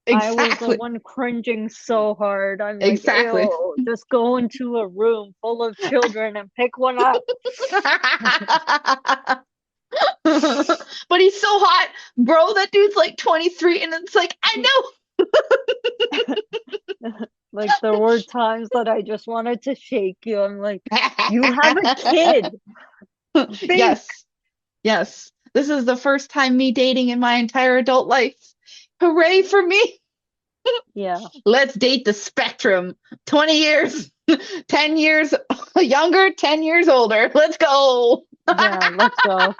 I was the Exactly. one cringing so hard. I'm like, Exactly. ew, just go into a room full of children and pick one up. But he's so hot, bro. That dude's like 23, and it's like, I Like there were times that I just wanted to shake you. I'm like, you have a know. kid. Think. Yes, yes. This is the first time me dating in my entire adult life. Hooray for me. Yeah, Let's date the spectrum. 20 years, 10 years younger, 10 years older. Let's go. yeah, let's go.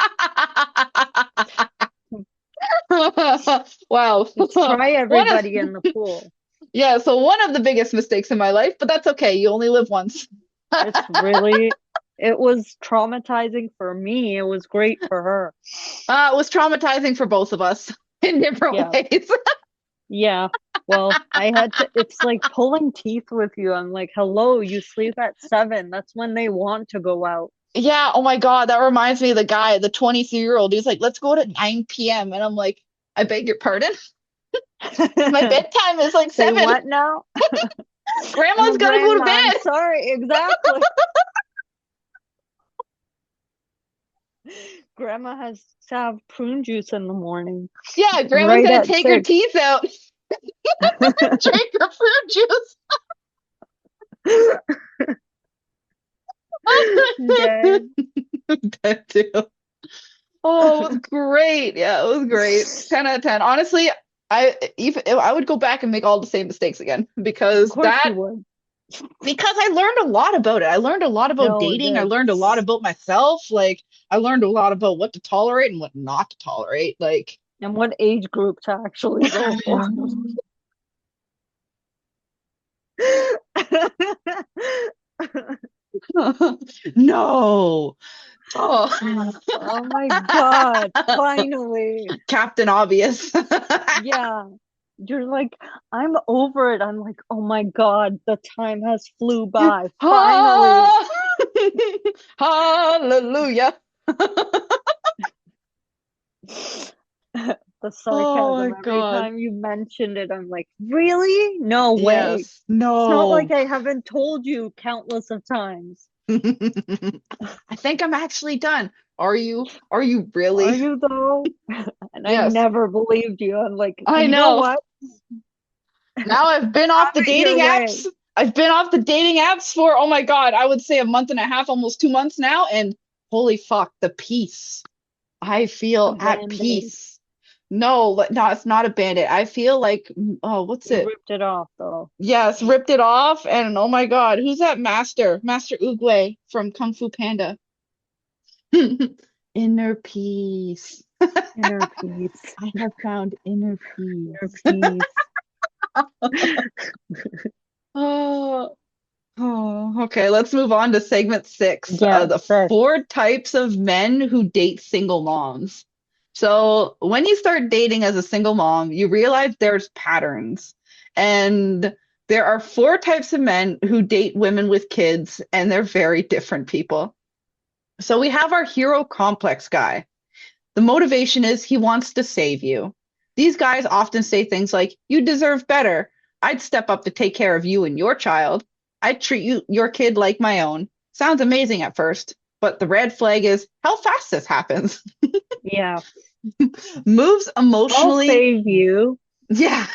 Wow. Just try One of everybody in the pool. Yeah, so one of the biggest mistakes in my life, but that's okay. You only live once. It's really, it was traumatizing for me. It was great for her. It was traumatizing for both of us in different Yeah, ways. yeah. Well, I had to, it's like pulling teeth with you. I'm like, hello, you sleep at 7. That's when they want to go out. Yeah, oh my God, that reminds me of the guy, the 23-year-old. He's like, let's go at 9 p.m. And I'm like, I beg your pardon? My bedtime is like Say 7. what now? I'm Grandma's a gotta go to grandma. I'm bed. sorry. Exactly. Grandma has to have prune juice in the morning, Yeah, grandma's right gonna at take her 6. teeth out, drink her fruit juice. Dead. That too. Oh, it was great. Yeah, it was great. 10 out of 10. Honestly, I would go back and make all the same mistakes again Of because course you would. I learned a lot about it. I learned a lot about No, dating. I learned a lot about myself. Like I learned a lot about what to tolerate and what not to tolerate. Like and what age group to actually go for. no. Oh, Oh my God, finally. Captain Obvious. Yeah. You're like, I'm over it. I'm like, oh my God, the time has flew by. Finally. Ah! Hallelujah. The Oh sarcasm my every God. time you mentioned it, I'm like, really? No way. Yes. It's not like No. I haven't told you countless of times. I think I'm actually done. Are you? Are you Are really? you though? And I Yes. never believed you. I'm like, I you know know. what? Now I've been off Have the it your dating way. apps. I've been off the dating apps for, oh my God, I would say a month and a half, almost 2 months now. And holy fuck, the peace. I A feel at band-aid. peace. No, no, it's not a bandit. I feel like, oh, what's You it? ripped it off though. Yes, ripped it off. And oh my God, who's that master? Master Oogway from Kung Fu Panda. Inner peace. Inner peace. I have found inner Inner peace. peace. Oh, oh, okay. Let's move on to segment 6, Yeah, the sick. 4 types of men who date single moms. So when you start dating as a single mom, you realize there's patterns. And there are 4 types of men who date women with kids, and they're very different people. So we have our hero complex guy. The motivation is he wants to save you. These guys often say things like, "You deserve better. I'd step up to take care of you and your child. I'd treat your kid like my own." Sounds amazing at first, but the red flag is how fast this happens. Yeah. Moves I'll emotionally. save you. Yeah,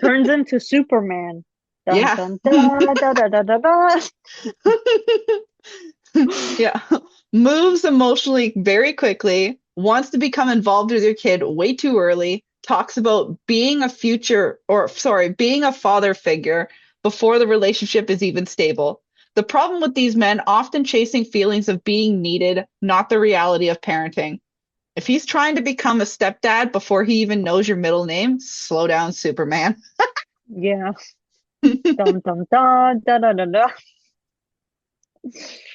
Turns into Superman. Dun yeah. dun da da da da da da. Yeah. Moves emotionally very quickly, wants to become involved with your kid way too early, talks about being a future, or sorry, being a father figure before the relationship is even stable. The problem with these men often chasing feelings of being needed, not the reality of parenting. If he's trying to become a stepdad before he even knows your middle name, slow down, Superman. Yeah. Dun dun da da da da da.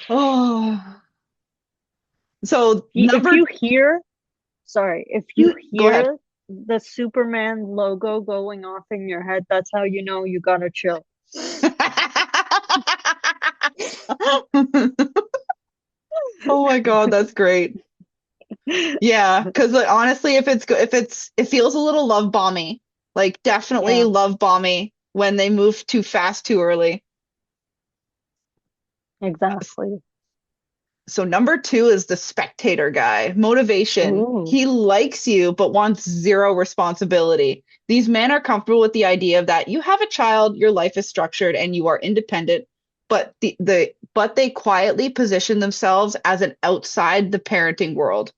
Oh. So If number, you hear, sorry, if you go ahead. hear the Superman logo going off in your head, that's how you know you gotta chill. Oh my God, that's great. Yeah, because like, honestly, if it feels a little love bomby, like definitely Yeah, love bomby when they move too fast too early. exactly. So number 2 is the spectator guy. Motivation. Ooh, He likes you but wants zero responsibility. These men are comfortable with the idea of that you have a child, your life is structured, and you are independent, but but they quietly position themselves as an outside the parenting world.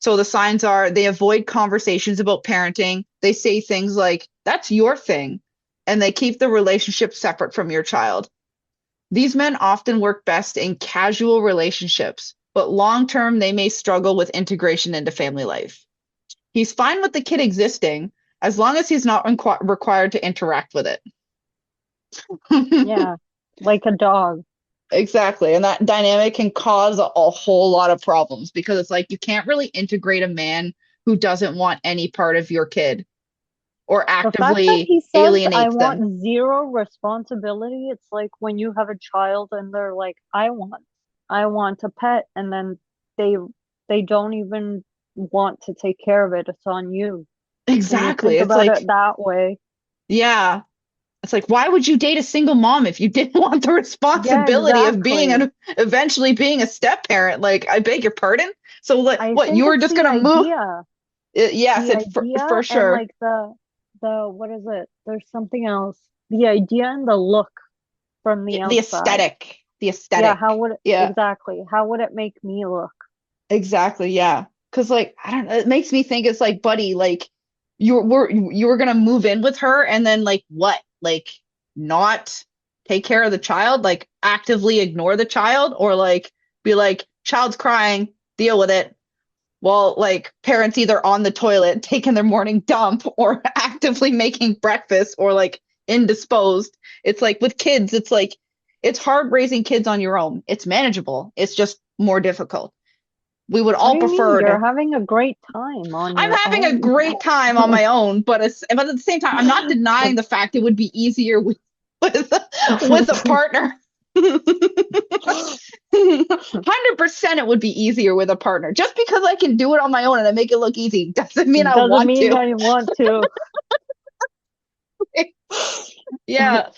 So the signs are they avoid conversations about parenting. They say things like, "That's your thing," and they keep the relationship separate from your child. These men often work best in casual relationships, but long term, they may struggle with integration into family life. He's fine with the kid existing as long as he's not required to interact with it. yeah, like a dog. Exactly. And that dynamic can cause a whole lot of problems because it's like you can't really integrate a man who doesn't want any part of your kid or The fact that actively he says, I alienates them. want zero responsibility, it's like when you have a child and they're like, I want a pet, and then they they don't even want to take care of it. It's on you. When you Exactly. think It's about it like, that way, yeah. It's like, why would you date a single mom if you didn't want the yeah, responsibility of being exactly. an eventually being a step parent? Like, I beg your pardon. So, like, I what think you were it's just gonna move? Yes, the it idea for and sure. like the what is it? There's something else. The idea and the look from the The outside. aesthetic, the Yeah, how aesthetic. would it Yeah. exactly? How would it make me look? Exactly, yeah. Because like I don't know, it makes me think it's like, buddy, like you were gonna move in with her and then like what? Like not take care of the child, like actively ignore the child, or like be like, child's crying, deal with it. While like parents either on the toilet taking their morning dump or actively making breakfast or like indisposed. It's like with kids, it's like it's hard raising kids on your own. It's manageable. It's just more difficult. We would What do all you mean? prefer You're to. having a great time on I'm your having a own. great time on my own, but at the same time, I'm not denying the fact it would be easier with, with a partner. 100% it would be easier with a partner. Just because I can do it on my own and I make it look easy doesn't mean I Doesn't want mean to. I want to. Yeah.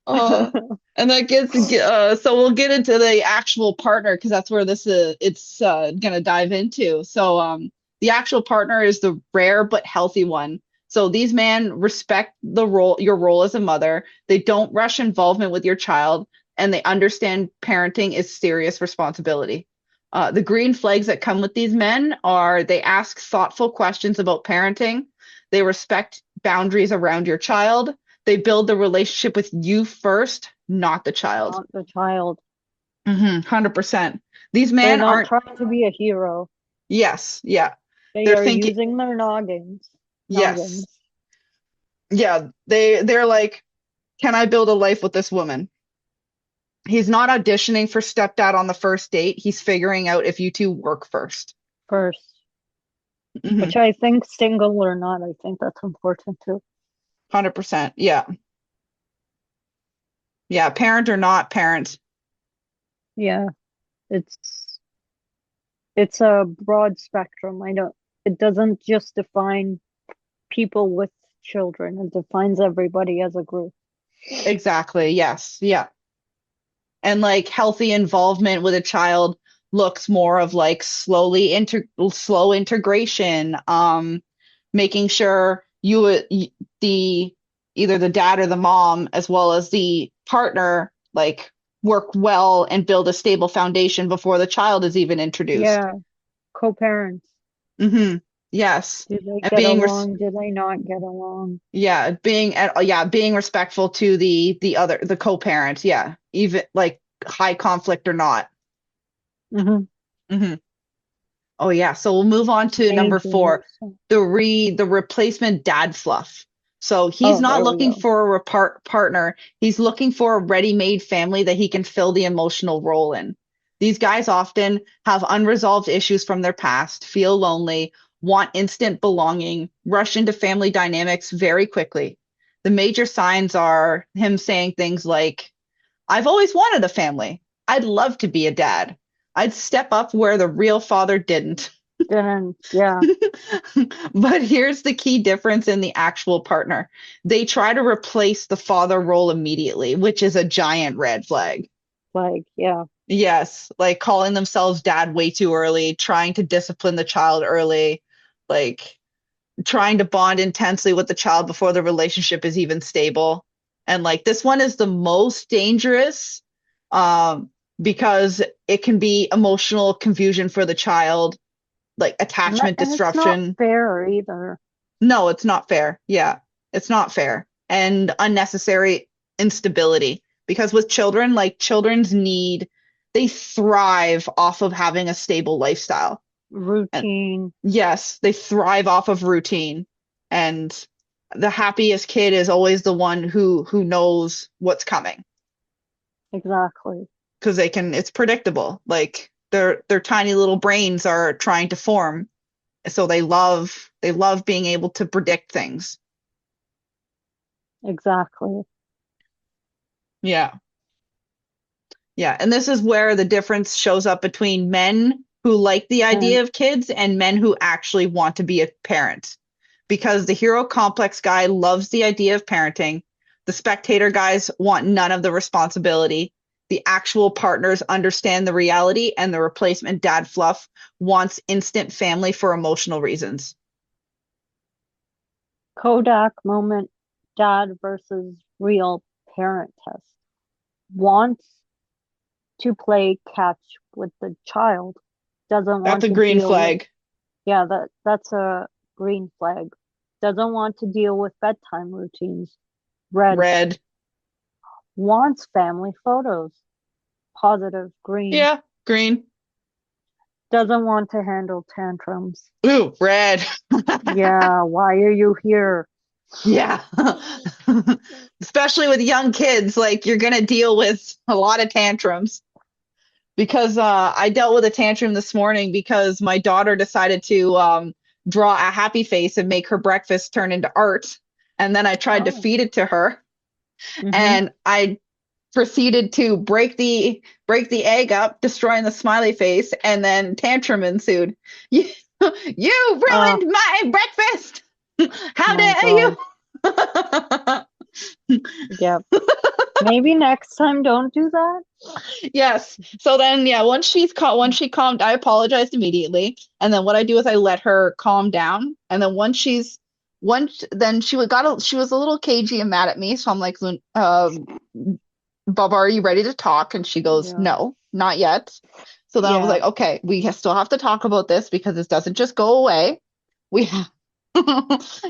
Uh, and that so we'll get into the actual partner because that's where this is it's gonna dive into. So the actual partner is the rare but healthy one. So these men respect your role as a mother. They don't rush involvement with your child, and they understand parenting is serious responsibility. The green flags that come with these men are they ask thoughtful questions about parenting. They respect boundaries around your child. They build the relationship with you first, not the child. Not the child. 100%. These They're men not aren't trying to be a hero. Yes, yeah. They They're are thinking, using their noggins. yes, Noggins. yeah. They're like, can I build a life with this woman? He's not auditioning for stepdad on the first date. He's figuring out if you two work first. First. Hmm. Which I think, single or not, I think that's important too. 100%. Yeah. Yeah. Parent or not parent. Yeah. It's it's a broad spectrum. It doesn't just define people with children. It defines everybody as a group. Exactly. Yes. Yeah. And like healthy involvement with a child looks more of like slow integration, making sure the either the dad or the mom as well as the partner like work well and build a stable foundation before the child is even introduced. Yeah. Co-parents. Hmm. Yes. Do they And get along? Do they not get along? being respectful to the co-parent. Yeah. Even like high conflict or not. Hmm. Hmm. Oh yeah, so we'll move on to number Aging 4, also. the replacement dad fluff. So he's Oh, not there we looking go. for a partner. He's looking for a ready-made family that he can fill the emotional role in. These guys often have unresolved issues from their past, feel lonely, want instant belonging, rush into family dynamics very quickly. The major signs are him saying things like, I've always wanted a family. I'd love to be a dad. I'd step up where the real father didn't. Didn't, yeah, But here's the key difference in the actual partner. They try to replace the father role immediately, which is a giant red flag. like, yeah, Yes, like calling themselves dad way too early, trying to discipline the child early, like trying to bond intensely with the child before the relationship is even stable. And like this one is the most dangerous because it can be emotional confusion for the child, like attachment and it's not disruption. fair either. No, it's not fair. Yeah, it's not fair. And unnecessary instability. Because with children, like children's need, they thrive off of having a stable lifestyle. And Routine, yes, they thrive off of routine. And the happiest kid is always the one who knows what's coming exactly. because it's predictable. Like their tiny little brains are trying to form. So they love being able to predict things. Exactly. Yeah. Yeah, and this is where the difference shows up between men who like the And idea of kids and men who actually want to be a parent. Because the hero complex guy loves the idea of parenting, the spectator guys want none of the responsibility. The actual partners understand the reality, and the replacement dad fluff wants instant family for emotional reasons. Kodak moment, dad versus real parent test. Wants to play catch with the child, doesn't That's want a to green deal with, flag. yeah, that's a green flag. Doesn't want to deal with bedtime routines. Red. Red. Wants family photos. Positive. Green. Yeah, green. Doesn't want to handle tantrums. Ooh, red. Yeah, why are you here? Yeah. Especially with young kids, like you're gonna deal with a lot of tantrums. Because I dealt with a tantrum this morning because my daughter decided to draw a happy face and make her breakfast turn into art. And then I tried to Oh. feed it to her, Mm-hmm. and I proceeded to break the egg up, destroying the smiley face, and then tantrum ensued. You, you Oh ruined my breakfast. How my dare you? God. Yeah. Maybe next time don't do that. Yes. So then, yeah, once she calmed, I apologized immediately, and then what I do is I let her calm down, and then once then she was a little cagey and mad at me, so I'm like, Bubba, are you ready to talk? And she goes, Yeah. no, not yet. So then I was Yeah. like, okay, still have to talk about this because this doesn't just go away. We have Do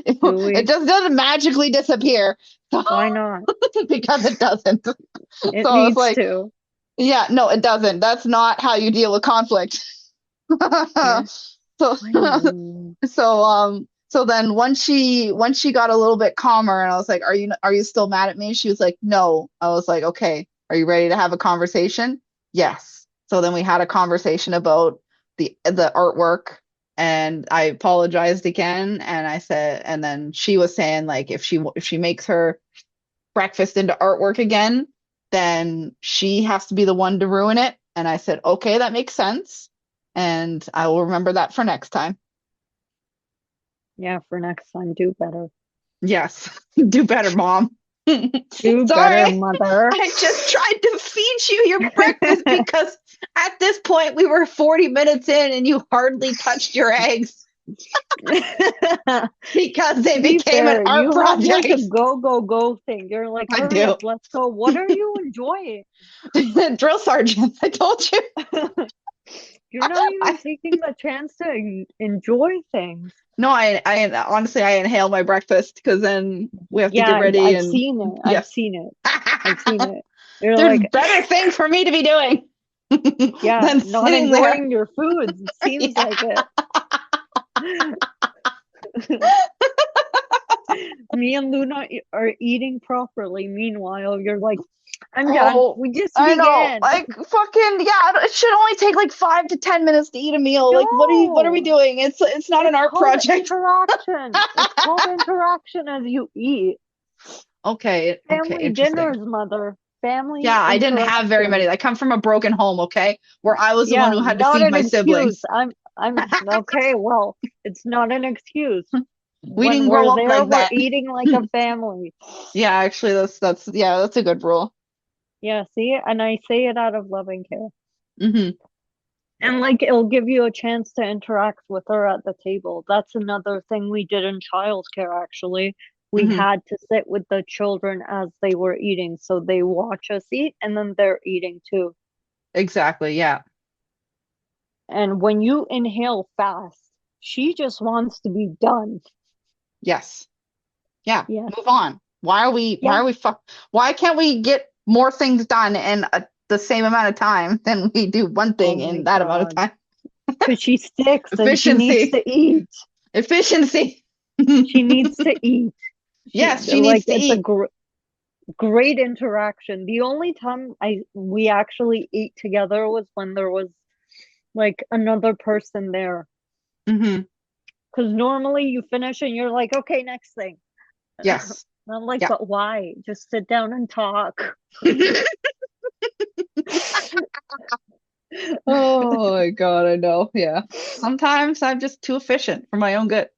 it we? just doesn't magically disappear. Why not? Because it doesn't. It So it's needs like, to. yeah, no, it doesn't. That's not how you deal with conflict. Yeah. So I know. so then once she got a little bit calmer and I was like, are you still mad at me? She was like, no. I was like, okay, are you ready to have a conversation? Yes. So then we had a conversation about the artwork and I apologized again and I said and then she was saying like if she makes her breakfast into artwork again, then she has to be the one to ruin it. And I said, okay, that makes sense. And I will remember that for next time. Yeah, for next time, do better. Yes, do better, mom. Do Sorry, better, mother. I just tried to feed you your breakfast because at this point we were 40 minutes in and you hardly touched your eggs because To they be became an fair, art you have like a project. go, go, go thing. You're like, I hurry do. up, let's go. What are you enjoying? Drill sergeant, I told you. You're not even I, taking the chance to enjoy things. no, I honestly I inhale my breakfast because then we have to Yeah, get ready I've and seen it. I've yes. seen it. I've seen it. You're There's like, better things for me to be doing yeah, than not sitting there. enjoying your foods. It seems Yeah. like it. Me and Luna are eating properly. Meanwhile, you're like, I'm done. Oh, We just I know. began. Like fucking yeah, it should only take like 5 to 10 minutes to eat a meal. Like what are we No, doing? It's not an it's art called project. interaction. It's called interaction as you eat. Okay, okay, Family interesting. dinners, mother. Family Yeah, I didn't have very many. interaction. I come from a broken home, okay? Where I was the one Yeah, who had to not feed an my excuse. siblings. I'm okay. Well, it's not an excuse. We When didn't grow we're up there, like we're that. eating like a family. Yeah, actually that's yeah, that's a good rule. Yeah, see, and I say it out of loving care. Hmm. And like it'll give you a chance to interact with her at the table. That's another thing we did in childcare, actually. We Hmm. had to sit with the children as they were eating. So they watch us eat and then they're eating too. Exactly, yeah. And when you inhale fast, she just wants to be done. Yes. Yeah, Yeah. move on. Why Yeah. are we why can't we get more things done in the same amount of time than we do one Oh thing in my that amount of God. time? Because she's six and she needs Efficiency. to eat. Efficiency. She needs to eat. She Yes, she like needs to it's a eat. great interaction. The only time I we actually ate together was when there was like another person there. Hmm. Because normally you finish and you're like, okay, next thing. Yes. And I'm like, Yeah. but why? Just sit down and talk. Oh my God, I know. Yeah. Sometimes I'm just too efficient for my own good.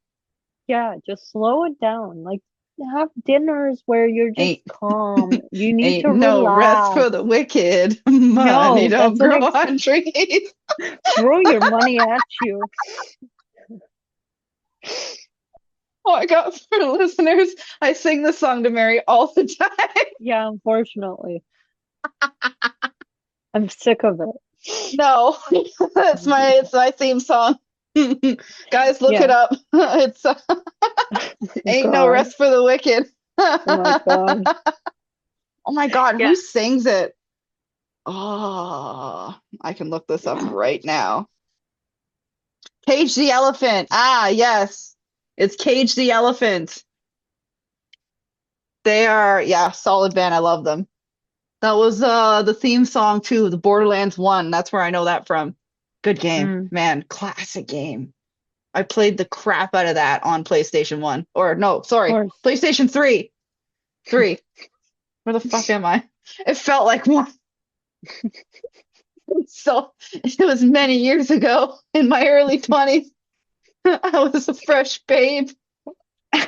Yeah, just slow it down. Like have dinners where you're just Ain't calm. You need ain't to no rest relax. for the wicked. Money No, don't that's an grow ex on trees. throw your money at you. Oh my God, for listeners, I sing this song to Mary all the time. Yeah, unfortunately. I'm sick of it. No, it's my theme song. Guys, look it Yeah. up. It's Ain't No God. Rest for the Wicked. Oh my God. Oh my God, Yeah. who sings it? Oh, I can look this up right now. Cage the Elephant. Ah, yes. It's Cage the Elephant. They are, yeah, solid band. I love them. That was the theme song too, the Borderlands 1. That's where I know that from. Good game. Mm, Man, classic game. I played the crap out of that on PlayStation 1. Or no, of sorry, course. PlayStation 3. 3. Where the fuck am I? It felt like one. So it was many years ago in my early 20s. I was a fresh babe.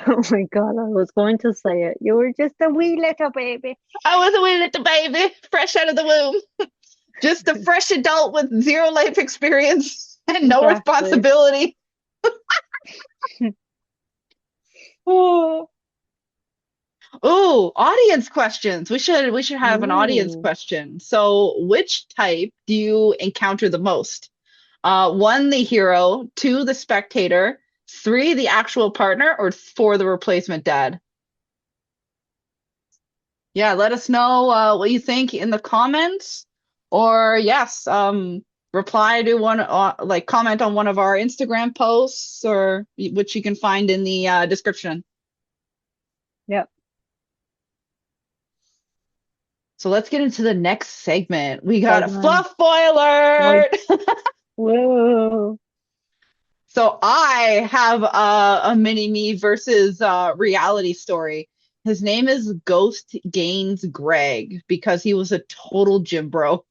Oh my God, I was going to say it. You were just a wee little baby. I was a wee little baby, fresh out of the womb. Just a fresh adult with zero life experience and no Exactly. responsibility. Oh. Ooh, audience questions. We should have an audience Ooh. question. So, which type do you encounter the most? One, the hero, two, the spectator, three, the actual partner, or four, the replacement dad? Yeah, let us know what you think in the comments. Or yes, reply to one, like comment on one of our Instagram posts, or which you can find in the description. Yep. So let's get into the next segment. We got a Segment. fluff boy Like, alert. whoa. So I have a mini me versus reality story. His name is Ghost Gaines Greg because he was a total gym bro.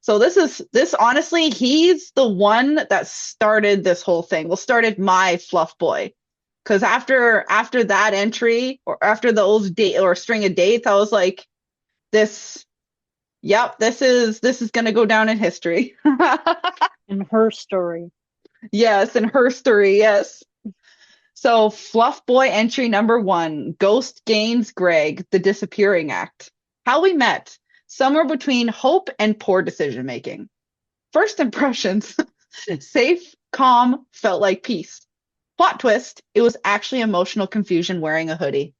So this honestly, he's the one that started this whole thing. Well, started my fluff boy. Because after that entry or after those date or string of dates, I was like, this, yep, this is gonna go down in history. In her story. Yes, in her story, yes. So fluff boy entry number one, Ghost Gaines Greg, the disappearing act. How we met, somewhere between hope and poor decision making. First impressions, safe, calm, felt like peace. Plot twist, it was actually emotional confusion wearing a hoodie.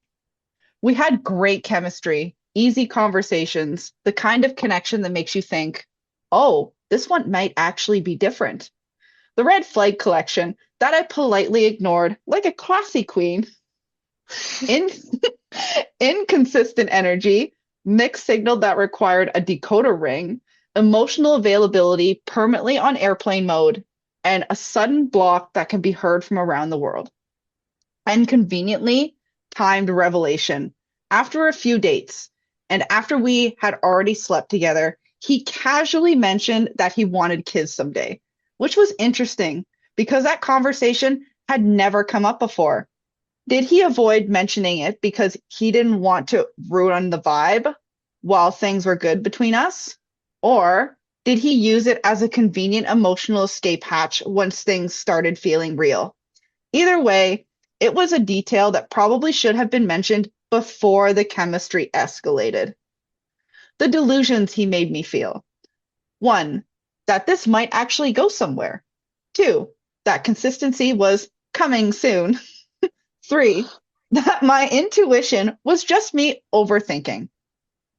We had great chemistry, easy conversations, the kind of connection that makes you think, oh, this one might actually be different. The red flag collection that I politely ignored like a classy queen. In inconsistent energy, mixed signal that required a decoder ring, emotional availability permanently on airplane mode, and a sudden block that can be heard from around the world. And conveniently timed revelation. After a few dates, and after we had already slept together, he casually mentioned that he wanted kids someday, which was interesting because that conversation had never come up before. Did he avoid mentioning it because he didn't want to ruin the vibe while things were good between us? Or did he use it as a convenient emotional escape hatch once things started feeling real? Either way, it was a detail that probably should have been mentioned before the chemistry escalated. The delusions he made me feel. One, that this might actually go somewhere. Two, that consistency was coming soon. Three, that my intuition was just me overthinking.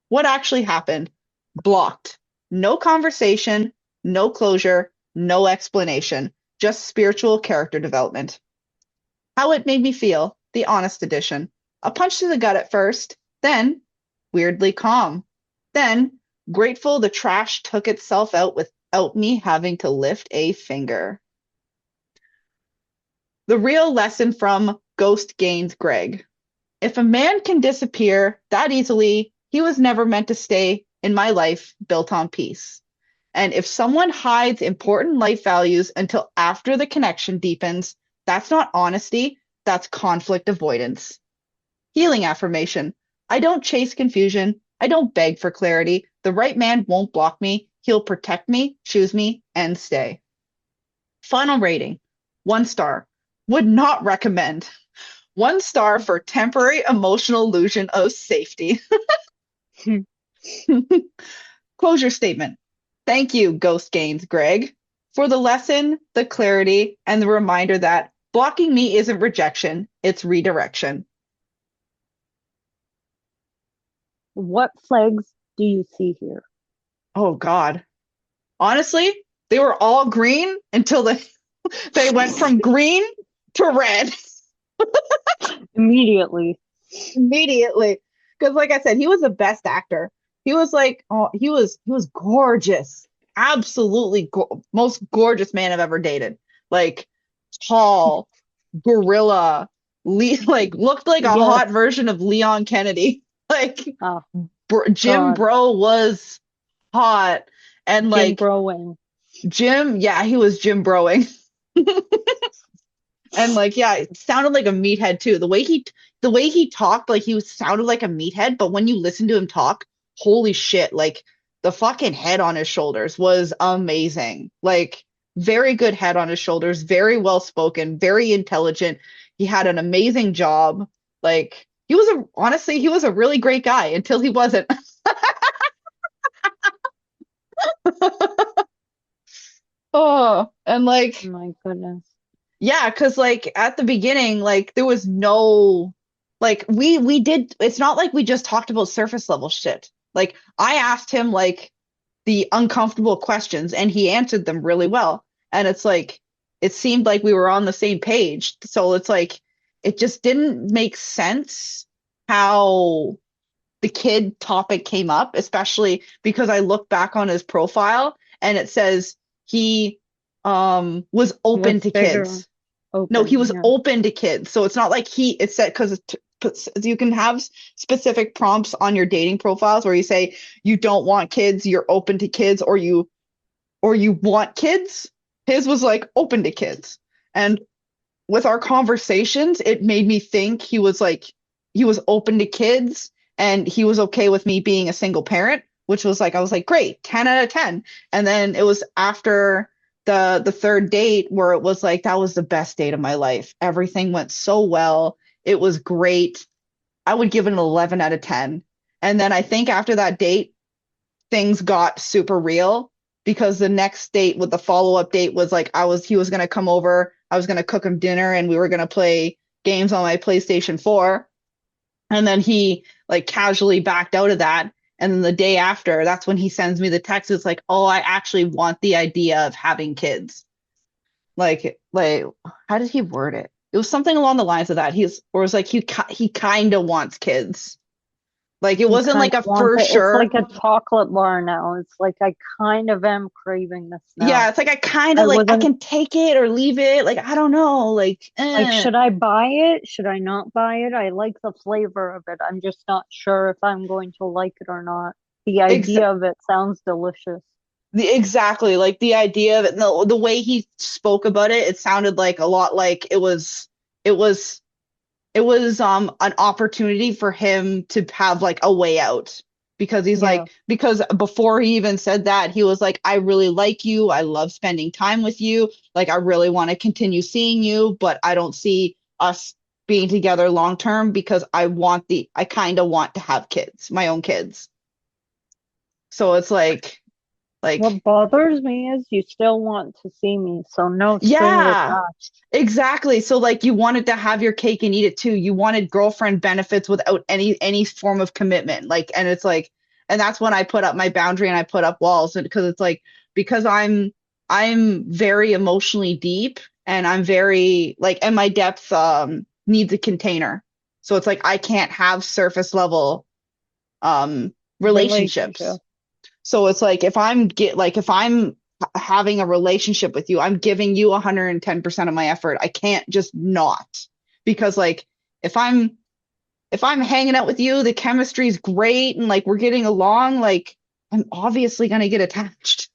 What actually happened? Blocked. No conversation, no closure, no explanation, just spiritual character development. How it made me feel, the honest edition. A punch to the gut at first, then weirdly calm. Then grateful the trash took itself out without me having to lift a finger. The real lesson from Ghost Gains Greg. If a man can disappear that easily, he was never meant to stay in my life built on peace. And if someone hides important life values until after the connection deepens, that's not honesty, that's conflict avoidance. Healing affirmation. I don't chase confusion. I don't beg for clarity. The right man won't block me. He'll protect me, choose me, and stay. Final rating. 1 star. Would not recommend. 1 star for temporary emotional illusion of safety. Closure statement. Thank you, Ghost Gains Greg, for the lesson, the clarity, and the reminder that blocking me isn't rejection, it's redirection. What flags do you see here? Oh God. Honestly, they were all green until they went from green to red Immediately. immediately. Because like I said, he was the best actor. He was like, oh, he was gorgeous. Absolutely most gorgeous man I've ever dated. Like tall, gorilla, like looked like a Yes. hot version of Leon Kennedy. Like Oh, Jim God. Bro was hot, and Jim like Broing. Jim, yeah, he was Jim Broing. And like, yeah, it sounded like a meathead too. The way he talked, like sounded like a meathead, but when you listen to him talk, holy shit, like the fucking head on his shoulders was amazing. Like very good head on his shoulders, very well spoken, very intelligent. He had an amazing job. Like honestly, he was a really great guy until he wasn't. Oh, and like My goodness. yeah, because like at the beginning, like there was no like we did it's not like we just talked about surface level shit. Like I asked him like the uncomfortable questions and he answered them really well. And it's like it seemed like we were on the same page. So it's like it just didn't make sense how the kid topic came up, especially because I look back on his profile and it says he was open What's to bigger? kids. No, he Open, was yeah. open to kids. So it's not like it said because you can have specific prompts on your dating profiles where you say you don't want kids, you're open to kids, or you want kids. His was like open to kids. And with our conversations, it made me think he was open to kids and he was okay with me being a single parent, which was like I was like, great, 10 out of 10. And then it was after the third date where it was like that was the best date of my life. Everything went so well. It was great. I would give it an 11 out of 10. And then I think after that date, things got super real because the next date with the follow-up date was like he was gonna come over, I was gonna cook him dinner and we were gonna play games on my PlayStation 4. And then he like casually backed out of that. And then the day after, that's when he sends me the text. It's like, oh, I actually want the idea of having kids. Like, how did he word it? It was something along the lines of that. Or it was like he kind of wants kids. Like it You wasn't kind like of a want for it. It's sure. like a chocolate bar now. It's like I kind of am craving this Yeah, now. it's like I kind of I like I wasn't can take it or leave it. Like I don't know. Like like, should I buy it? Should I not buy it? I like the flavor of it. I'm just not sure if I'm going to like it or not. The ex idea of it sounds delicious. exactly like the idea of it. The way he spoke about it, it sounded like a lot like it was it was an opportunity for him to have like a way out because he's Yeah, like because before he even said that he was like I really like you, I love spending time with you, like I really want to continue seeing you, but I don't see us being together long term because I kind of want to have kids, my own kids. So it's like what bothers me is you still want to see me, so no strings yeah. attached. Exactly. So like you wanted to have your cake and eat it too. You wanted girlfriend benefits without any form of commitment. Like and it's like and that's when I put up my boundary and I put up walls because it's like because I'm very emotionally deep and I'm very like and my depth needs a container. So it's like I can't have surface level relationships. Relationship. So it's like if I'm having a relationship with you, I'm giving you 110% of my effort. I can't just not because like if I'm if I'm hanging out with you, the chemistry's great and like we're getting along, like I'm obviously going to get attached.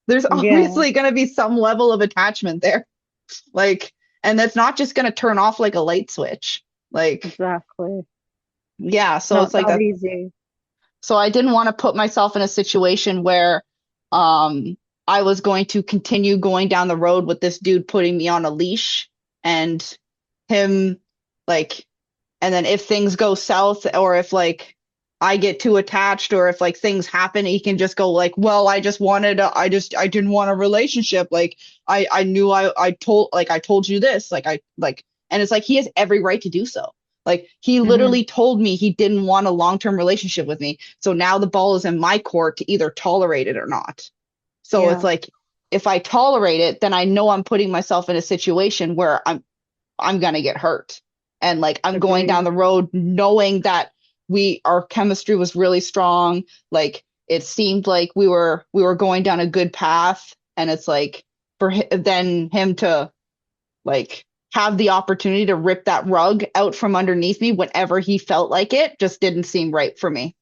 There's Yeah, obviously going to be some level of attachment there. Like and that's not just going to turn off like a light switch. Like exactly. yeah, It's so not it's like that that. easy. So I didn't want to put myself in a situation where um, I was going to continue going down the road with this dude putting me on a leash and him like, and then if things go south or if like I get too attached or if like things happen, he can just go like, well, I didn't want a relationship. Like I knew I told you this, and it's like he has every right to do so. Like he Hmm. literally told me he didn't want a long-term relationship with me. So now the ball is in my court to either tolerate it or not. So it's Yeah, like if I tolerate it, then I know I'm putting myself in a situation where I'm gonna get hurt. And like I'm going down agreed. the road knowing that our chemistry was really strong. Like it seemed like we were going down a good path. And it's like then him to like have the opportunity to rip that rug out from underneath me whenever he felt like it just didn't seem right for me.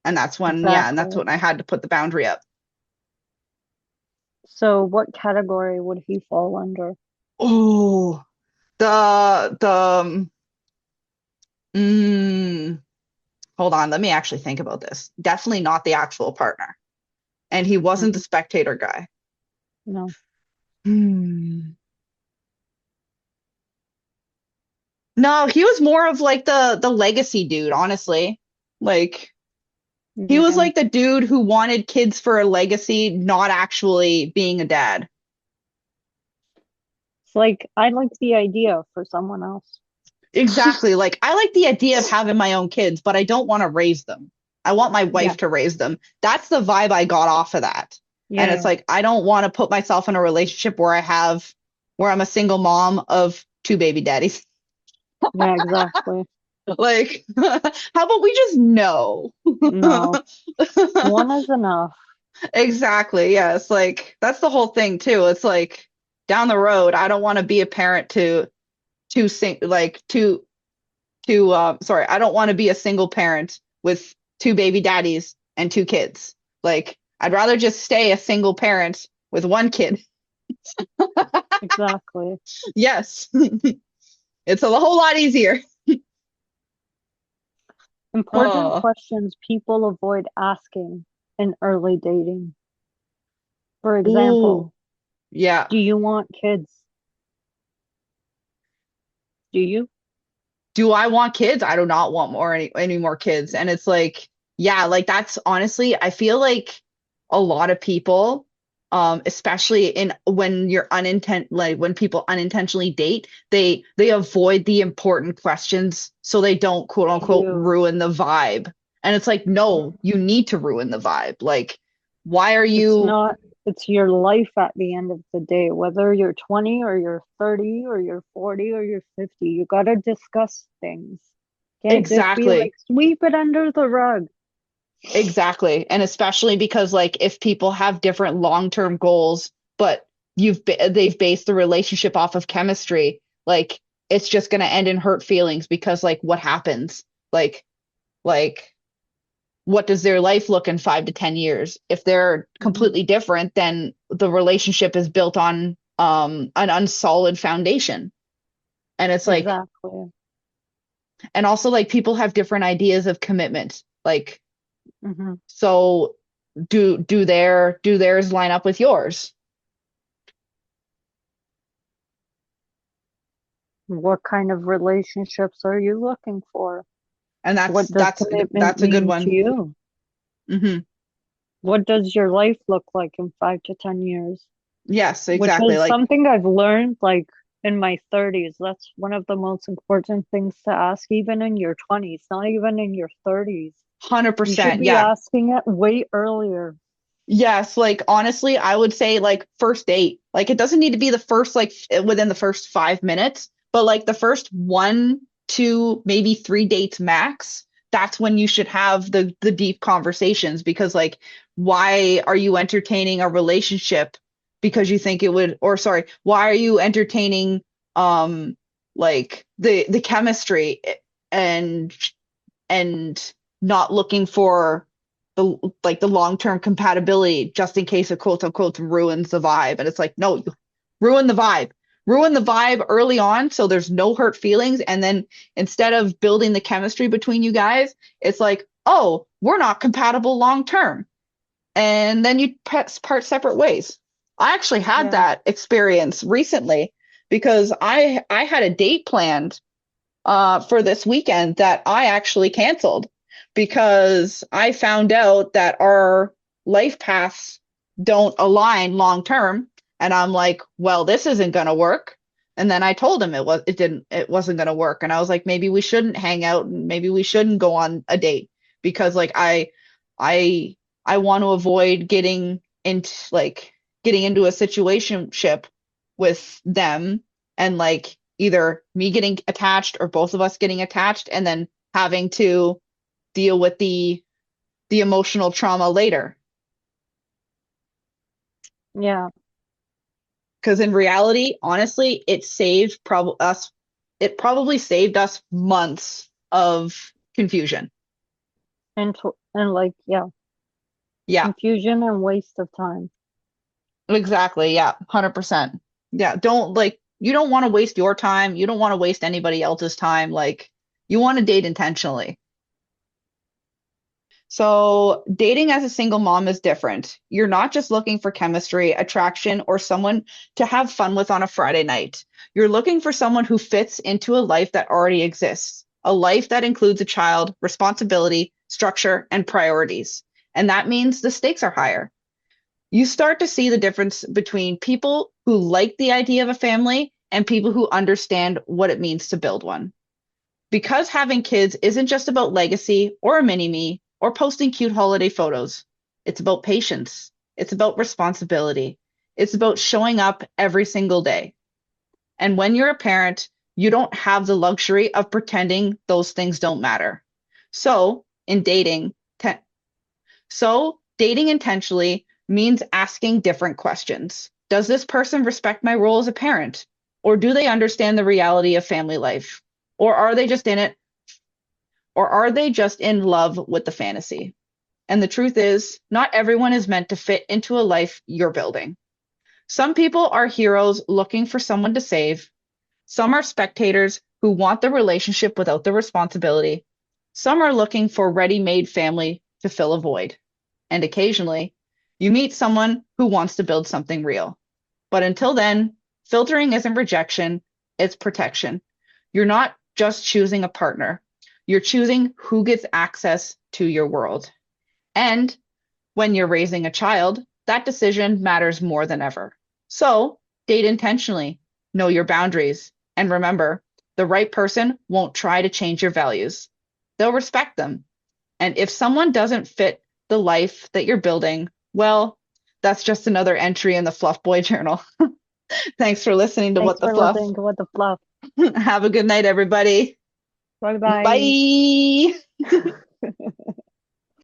And that's Exactly. when I had to put the boundary up. So what category would he fall under? Oh, the mm, hold on, let me actually think about this. Definitely not the actual partner. And he wasn't the Mhm. spectator guy. No. Hmm. No, he was more of like the legacy dude, honestly. Like he was Yeah. like the dude who wanted kids for a legacy, not actually being a dad. It's like I like the idea for someone else. Exactly. Like I like the idea of having my own kids, but I don't want to raise them. I want my Yeah. wife to raise them. That's the vibe I got off of that. And it's Yeah. like, I don't want to put myself in a relationship where I'm a single mom of two baby daddies. Yeah, exactly. Like, how about we just know? No, one is enough. Exactly. Yes. Like, that's the whole thing too. It's like down the road, I don't want to be a parent to sing like to sorry, I don't want to be a single parent with two baby daddies and two kids. Like, I'd rather just stay a single parent with one kid. Exactly. Yes. It's a whole lot easier. Important Oh, questions people avoid asking in early dating. For ooh, example, yeah. do you want kids? Do you? Do I want kids? I do not want any more kids. And it's like, yeah, like that's honestly, I feel like a lot of people, especially in when when people unintentionally date, they avoid the important questions so they don't quote They unquote do. ruin the vibe. And it's like, no, you need to ruin the vibe. Like, why are It's you not, it's your life at the end of the day, whether you're 20 or you're 30 or you're 40 or you're 50, you gotta discuss things. Can't just be like, exactly? sweep it under the rug. Exactly. And especially because like if people have different long-term goals, but they've based the relationship off of chemistry, like it's just going to end in hurt feelings because like what happens? Like like what does their life look in 5 to 10 years? If they're Mhm. completely different, then the relationship is built on an unsolid foundation. And it's like Exactly. and also like people have different ideas of commitment. Like Hmm. so do theirs line up with yours? What kind of relationships are you looking for? And What does commitment that's a good mean to one. you? Hmm. What does your life look like in 5 to 10 years? Yes, Which exactly. is Like something I've learned like in my 30s. That's one of the most important things to ask, even in your 20s, not even in your 30s. You should 100%. be Yeah. asking it way earlier. Yes, like honestly, I would say like first date. Like it doesn't need to be the first within the first 5 minutes, but like the first one, two, maybe three dates max. That's when you should have the deep conversations because like why are you entertaining a relationship because you think it would or sorry, why are you entertaining like the chemistry and and not looking for the long-term compatibility just in case it quote unquote ruins the vibe. And it's like, no, you ruin the vibe. Ruin the vibe early on so there's no hurt feelings. And then instead of building the chemistry between you guys, it's like, oh, we're not compatible long term. And then you part separate ways. I actually had Yeah. that experience recently because I had a date planned for this weekend that I actually canceled because I found out that our life paths don't align long term. And I'm like, well, this isn't going to work. And then I told him it wasn't going to work. And I was like, maybe we shouldn't hang out and maybe we shouldn't go on a date because like I, I want to avoid getting into a situationship with them and like either me getting attached or both of us getting attached and then having to deal with the emotional trauma later. Yeah. Because in reality, honestly, it probably saved us months of confusion. And like, yeah, Yeah, confusion and waste of time. exactly. Yeah, 100%. Yeah, you don't want to waste your time. You don't want to waste anybody else's time. Like you want to date intentionally. So, dating as a single mom is different. You're not just looking for chemistry, attraction, or someone to have fun with on a Friday night. You're looking for someone who fits into a life that already exists, a life that includes a child, responsibility, structure, and priorities. And that means the stakes are higher. You start to see the difference between people who like the idea of a family and people who understand what it means to build one because having kids isn't just about legacy or a mini me or posting cute holiday photos. It's about patience. It's about responsibility. It's about showing up every single day. And when you're a parent, you don't have the luxury of pretending those things don't matter. So, in dating, dating intentionally means asking different questions. Does this person respect my role as a parent? Or do they understand the reality of family life? Or are they just in it? Or are they just in love with the fantasy? And the truth is, not everyone is meant to fit into a life you're building. Some people are heroes looking for someone to save. Some are spectators who want the relationship without the responsibility. Some are looking for ready-made family to fill a void. And occasionally, you meet someone who wants to build something real. But until then, filtering isn't rejection, it's protection. You're not just choosing a partner, you're choosing who gets access to your world. And when you're raising a child, that decision matters more than ever. So date intentionally, know your boundaries, and remember, the right person won't try to change your values. They'll respect them. And if someone doesn't fit the life that you're building, well, that's just another entry in the Fluff Boy Journal. Thanks for listening to Thanks What the for Fluff. listening to What the Fluff. Have a good night, everybody. Bye bye. Bye.